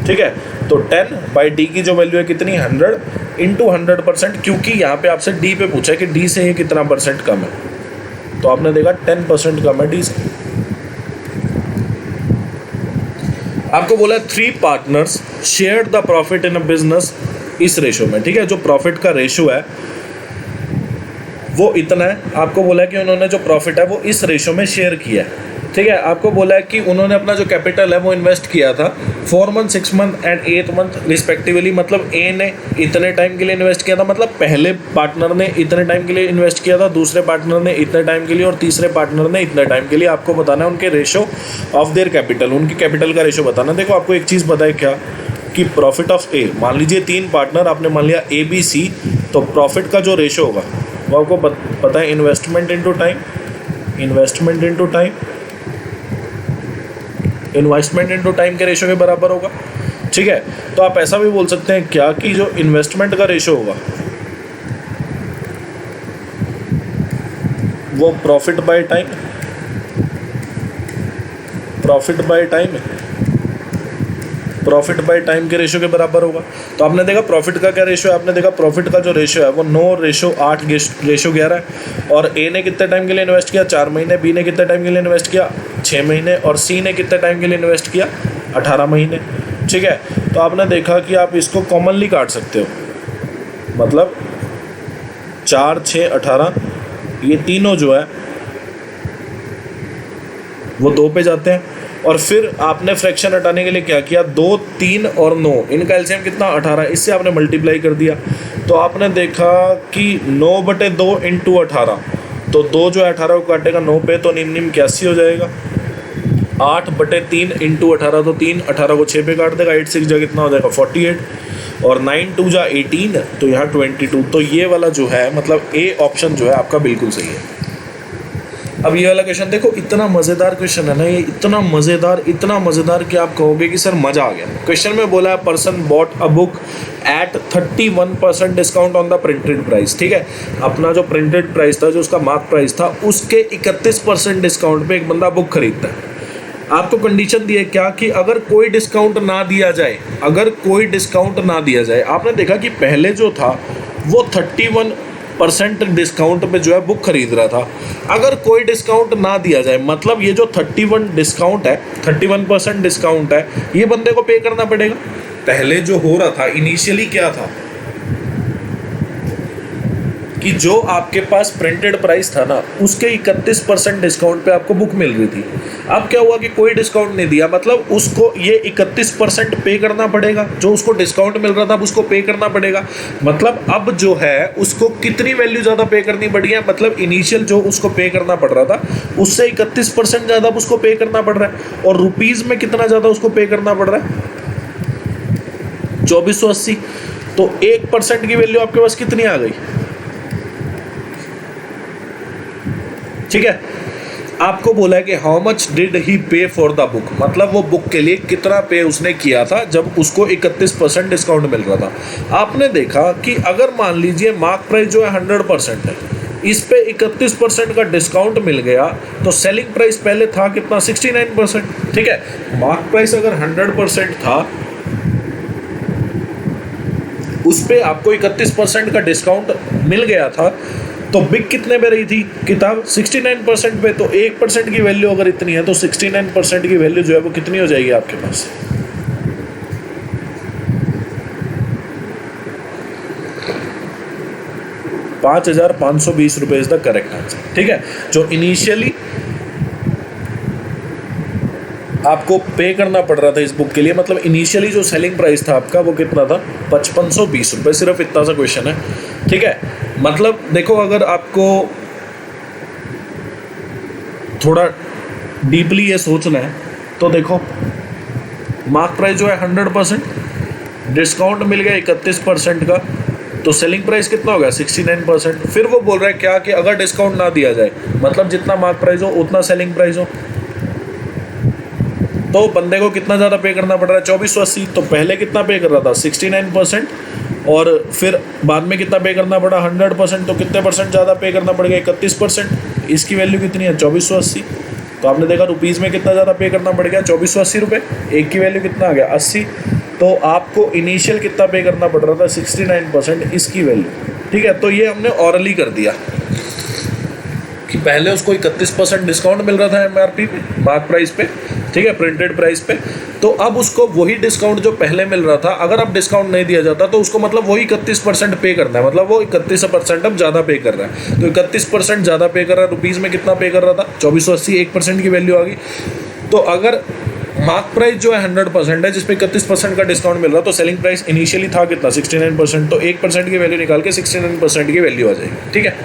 ठीक है। तो 10 बाई डी की जो वैल्यू है कितनी? 100 इंटू 100%, क्योंकि यहाँ पे आपसे डी पे पूछा है कि डी से ये कितना परसेंट कम है, तो आपने देखा 10% कम है डी से। आपको बोला 3 partners share the profit in a business इस रेशो में, ठीक है। जो प्रॉफिट का रेशो है वो इतना है। आपको बोला है कि उन्होंने जो प्रॉफिट है वो इस रेशो में शेयर किया है, ठीक है। आपको बोला है कि उन्होंने अपना जो कैपिटल है वो इन्वेस्ट किया था 4 month, 6 month and 8 month respectively. मतलब ए ने इतने टाइम के लिए इन्वेस्ट किया था, मतलब पहले पार्टनर ने इतने टाइम के लिए इन्वेस्ट किया था, दूसरे पार्टनर ने इतने टाइम के लिए, और तीसरे पार्टनर ने इतने टाइम के लिए। आपको बताना है उनके रेशो ऑफ देयर कैपिटल, उनकी कैपिटल का रेशो बताना। देखो आपको एक चीज़ पता है क्या, कि प्रॉफिट ऑफ ए, मान लीजिए 3 पार्टनर आपने मान लिया ए बी सी, तो प्रॉफिट का जो रेशो होगा वो आपको पता है investment into time, investment into time, investment into time के रेशो के बराबर होगा, ठीक है। तो आप ऐसा भी बोल सकते हैं क्या कि जो इन्वेस्टमेंट का रेशो होगा वो profit by time, profit by time, profit by time के रेशो के बराबर होगा। तो आपने देखा प्रॉफिट का क्या रेशो है? आपने देखा प्रॉफिट का जो रेशो है वो 9:8 रेशो 11 है। और ए ने कितने टाइम के लिए इन्वेस्ट किया? 4 महीने। बी ने कितने टाइम के लिए इन्वेस्ट किया? 6 महीने। और सी ने कितने टाइम के लिए इन्वेस्ट किया? 18 महीने, ठीक है। तो आपने देखा कि आप इसको कॉमनली काट सकते हो, मतलब 4, 6, 18, ये तीनों जो है वो 2 पे जाते हैं। और फिर आपने फ्रैक्शन हटाने के लिए क्या किया? 2, 3 और 9, इनका एलसीएम कितना? 18, इससे आपने मल्टीप्लाई कर दिया। तो आपने देखा कि 9/2 इंटू 18, तो 2 जो है 18 को काटेगा 9 पे, तो निम 81 हो जाएगा। 8/3 इंटू 18 तो 3, 18 को 6 पे काट देगा, 8 6 जा कितना हो जाएगा 48, और 9 2 जा 18, तो यहाँ 22। तो ये वाला जो है मतलब ए ऑप्शन जो है आपका बिल्कुल सही है। अब ये वाला क्वेश्चन देखो, इतना मज़ेदार क्वेश्चन है ना ये, इतना मज़ेदार कि आप कहोगे कि सर मज़ा आ गया। क्वेश्चन में बोला है person bought a book at 31% discount on the printed price. ठीक है, अपना जो प्रिंटेड प्राइस था, जो उसका मार्क प्राइस था, उसके 31% डिस्काउंट पे एक बंदा बुक खरीदता है। आपको कंडीशन दी है क्या कि अगर कोई डिस्काउंट ना दिया जाए, आपने देखा कि पहले जो था वो 31% डिस्काउंट पे जो है बुक खरीद रहा था। अगर कोई डिस्काउंट ना दिया जाए, मतलब ये जो 31% डिस्काउंट है, ये बंदे को पे करना पड़ेगा। पहले जो हो रहा था इनिशियली क्या था कि जो आपके पास प्रिंटेड प्राइस था ना, उसके 31% डिस्काउंट पे आपको बुक मिल रही थी। अब क्या हुआ कि कोई डिस्काउंट नहीं दिया, मतलब उसको ये 31% पे करना पड़ेगा। जो उसको डिस्काउंट मिल रहा था अब उसको पे करना पड़ेगा। मतलब अब जो है उसको कितनी वैल्यू ज़्यादा पे करनी पड़ी है, मतलब इनिशियल जो उसको पे करना पड़ रहा था उससे 31% ज़्यादा उसको पे करना पड़ रहा है। और रुपीज़ में कितना ज़्यादा उसको पे करना पड़ रहा है, 2480। तो 1% की वैल्यू आपके पास कितनी आ गई। ठीक है, आपको बोला है कि हाउ मच डिड ही पे फॉर द बुक, मतलब वो बुक के लिए कितना पे उसने किया था जब उसको 31% डिस्काउंट मिल रहा था। आपने देखा कि अगर मान लीजिए मार्क प्राइस जो है 100% है, इस पे 31% का डिस्काउंट मिल गया, तो सेलिंग प्राइस पहले था कितना 69%। ठीक है, मार्क प्राइस अगर 100% था, उस पे आपको 31% का डिस्काउंट मिल गया था, तो बिग कितने पे रही थी किताब 69% पे। तो 1% की वैल्यू अगर इतनी है तो 69% की वैल्यू जो है वो कितनी हो जाएगी आपके पास, 5,520 रुपये इज द करेक्ट आंसर। ठीक है, जो इनिशियली आपको पे करना पड़ रहा था इस बुक के लिए, मतलब इनिशियली जो सेलिंग प्राइस था आपका वो कितना था 5,520 रुपये, सिर्फ इतना सा क्वेश्चन है। ठीक है, मतलब देखो अगर आपको थोड़ा डीपली ये सोचना है तो देखो, मार्क प्राइस जो है 100%, डिस्काउंट मिल गया 31% का, तो सेलिंग प्राइस कितना हो गया 69%। फिर वो बोल रहा है क्या कि अगर डिस्काउंट ना दिया जाए, मतलब जितना मार्क प्राइस हो उतना सेलिंग प्राइस हो, तो बंदे को कितना ज़्यादा पे करना पड़ रहा है 2480। तो पहले कितना पे कर रहा था 69%, और फिर बाद में कितना पे करना पड़ा 100%, तो कितने परसेंट ज़्यादा पे करना पड़ गया 31%। इसकी वैल्यू कितनी है 2480। तो आपने देखा रुपीज़ में कितना ज़्यादा पे करना पड़ गया 2480 रुपये, एक की वैल्यू कितना आ गया 80। तो आपको इनिशियल कितना पे करना पड़ रहा था 69%, इसकी वैल्यू। ठीक है, तो ये हमने ऑरली कर दिया कि पहले उसको 31% डिस्काउंट मिल रहा था एमआरपी पे, मार्क प्राइस पे, ठीक है, प्रिंटेड प्राइस पे। तो अब उसको वही डिस्काउंट जो पहले मिल रहा था, अगर अब डिस्काउंट नहीं दिया जाता तो उसको मतलब वही 31% पे करना है, मतलब वो 31% अब ज़्यादा पे कर रहा है। तो 31% ज़्यादा पे कर रहा है, रुपीज़ में कितना पे कर रहा था 2480, 1% की वैल्यू आ गई। तो अगर मार्क प्राइस जो है 100% है, जिसपे 31% का डिस्काउंट मिल रहा है, तो सेलिंग प्राइस इनिशियली था कितना 69%, तो 1% की वैल्यू निकाल के 69% की वैल्यू आ जाएगी। ठीक है,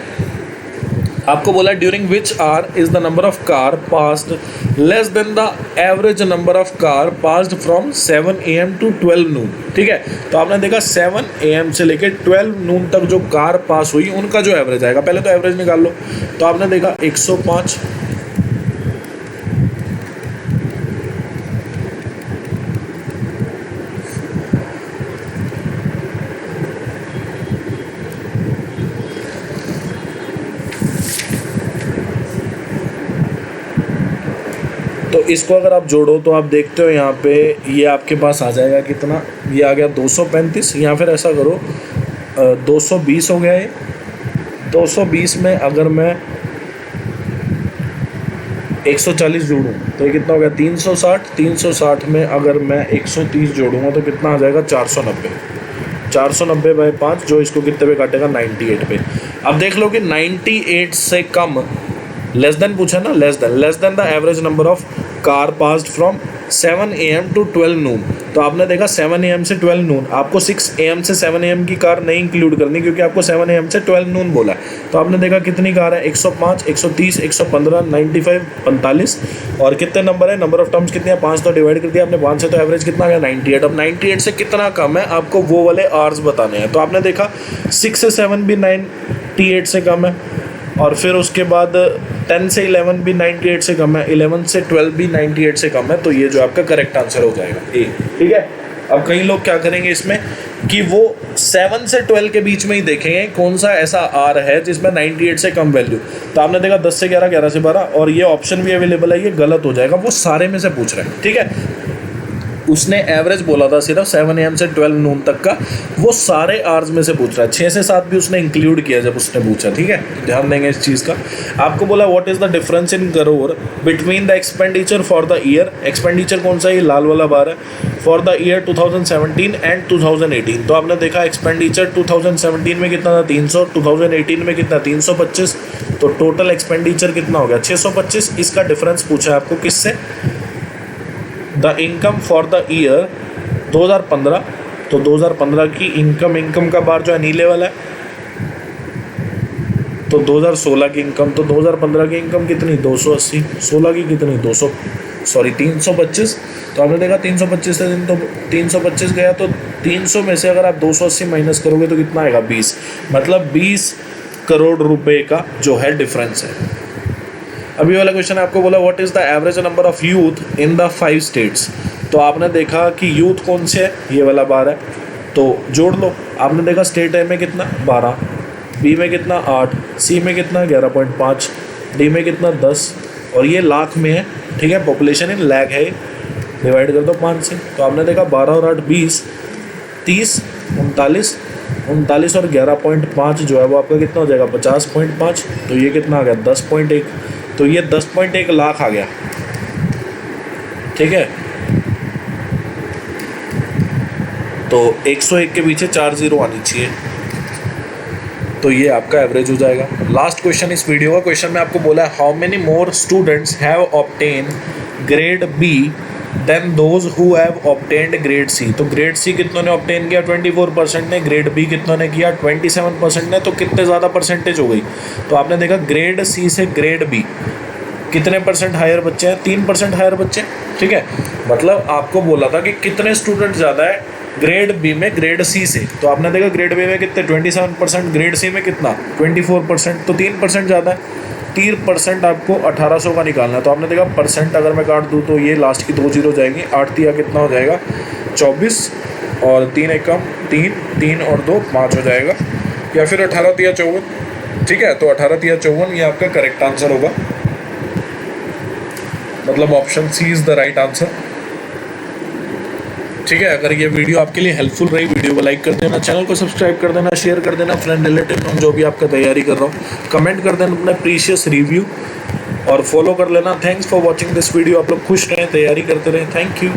आपको बोला during which are is the number of car passed less than the average number of car passed from 7 AM to 12 noon। ठीक है, तो आपने देखा 7 AM से लेकर 12 noon तक जो कार पास हुई उनका जो एवरेज आएगा, पहले तो एवरेज निकाल लो। तो आपने देखा 105, तो इसको अगर आप जोड़ो तो आप देखते हो यहाँ पे ये आपके पास आ जाएगा कितना, ये आ गया 235, या फिर ऐसा करो 220 हो गया ये। 220 में अगर मैं 140 जोड़ूँ तो ये कितना हो गया 360। 360 में अगर मैं 130 जोड़ूँगा तो कितना आ जाएगा 490। 490 बाई 5, जो इसको कितने पे काटेगा 98 पे। अब देख लो कि 98 से कम, लेस देन पूछा ना, less than the average number of car passed from 7 AM to 12 noon। तो आपने देखा 7 AM से 12 नून, आपको 6 AM से 7 AM की कार नहीं इंक्लूड करनी क्योंकि आपको 7 AM से 12 नून बोला है। तो आपने देखा कितनी कार है, 105, 130, 115, 95, 45 और कितने नंबर है, नंबर ऑफ टर्म्स कितने हैं, 5 तो डिवाइड कर दिया आपने 5 से, तो एवरेज कितना आ गया 98। अब 98 से कितना कम है आपको वो वाले आवर्स बताने हैं। तो आपने देखा 6 से 7 भी 98 से कम है और फिर उसके बाद 10 से 11 भी 98 से कम है, 11 से 12 भी 98 से कम है। तो ये जो आपका करेक्ट आंसर हो जाएगा ए, ठीक है। अब कई लोग क्या करेंगे इसमें कि वो 7 से 12 के बीच में ही देखेंगे कौन सा ऐसा आर है जिसमें 98 से कम वैल्यू। तो आपने देखा 10 से 11, 11 से 12 और ये ऑप्शन भी अवेलेबल है, ये गलत हो जाएगा, वो सारे में से पूछ रहे हैं, ठीक है। उसने एवरेज बोला था सिर्फ 7 AM से 12 नून तक का, वो सारे आवर्स में से पूछ रहा है, 6 से 7 भी उसने इंक्लूड किया जब उसने पूछा, ठीक है। ध्यान देंगे इस चीज़ का। आपको बोला what is the difference in crore between the expenditure for the year, expenditure कौन सा है, ये लाल वाला बार है, फॉर द ईयर 2017 एंड 2018। तो आपने देखा एक्सपेंडिचर 2017 में कितना था 300, 2018 में कितना 325, तो टोटल एक्सपेंडिचर कितना हो गया 625। इसका डिफरेंस पूछा है आपको किससे, the income for the year 2015, तो 2015 की इनकम का बार जो है नीले वाला है, तो 2016 की इनकम, तो 2015 की इनकम कितनी 280, 16 की कितनी 325। तो आपने देखा 325 से 325 गया, तो 300 में से अगर आप 280 माइनस करोगे तो कितना आएगा 20, मतलब 20 करोड़ रुपए का जो है डिफरेंस है। अभी वाला क्वेश्चन आपको बोला what is the average number of youth in the 5 states. तो आपने देखा कि यूथ कौन से है, ये वाला बार है, तो जोड़ लो। आपने देखा स्टेट ए में कितना 12, बी में कितना 8, सी में कितना 11.5, डी में कितना 10 और ये लाख में है, ठीक है। पॉपुलेशन इन लाख है, डिवाइड कर दो 5 से। तो आपने देखा 12 और 8 20, 30, 39 और 11.5 जो है वो आपका कितना हो जाएगा 50.5। तो ये कितना आ गया 10.1, तो ये 10.1 लाख आ गया, ठीक है। तो 101 के पीछे 4 0 आनी चाहिए, तो ये आपका एवरेज हो जाएगा। लास्ट क्वेश्चन इस वीडियो का क्वेश्चन में आपको बोला है how many more students have obtain grade B than those who have obtained grade C. तो ग्रेड सी कितनों ने ऑब्टेन किया 24% ने, ग्रेड बी कितनों ने किया 27% ने, तो कितने ज़्यादा परसेंटेज हो गई। तो आपने देखा ग्रेड सी से ग्रेड बी कितने परसेंट हायर बच्चे हैं, 3% हायर बच्चे, ठीक है। मतलब आपको बोला था कि कितने स्टूडेंट ज़्यादा है ग्रेड बी में ग्रेड सी से। तो आपने देखा ग्रेड बी में कितने 27%, ग्रेड सी में कितना 24%, तो 3% ज़्यादा है। 3% आपको 1800 का निकालना है। तो आपने देखा परसेंट अगर मैं काट दूँ तो ये लास्ट की 2 0 जाएंगी, 8 तिया कितना हो जाएगा 24 और 3 एकम 3, 3 और 2 5 हो जाएगा, या फिर 18 तिया 54, ठीक है। तो 18 तिया 54 ये आपका करेक्ट आंसर होगा, मतलब option C is the right answer, ठीक है। अगर ये वीडियो आपके लिए हेल्पफुल रही, वीडियो को लाइक कर देना, चैनल को सब्सक्राइब कर देना, शेयर कर देना फ्रेंड रिलेटिव जो भी आपका तैयारी कर रहा हूँ, कमेंट कर देना अपना प्रीशियस रिव्यू और फॉलो कर लेना। Thanks for watching this video. आप लोग खुश रहें, तैयारी करते रहें, थैंक यू।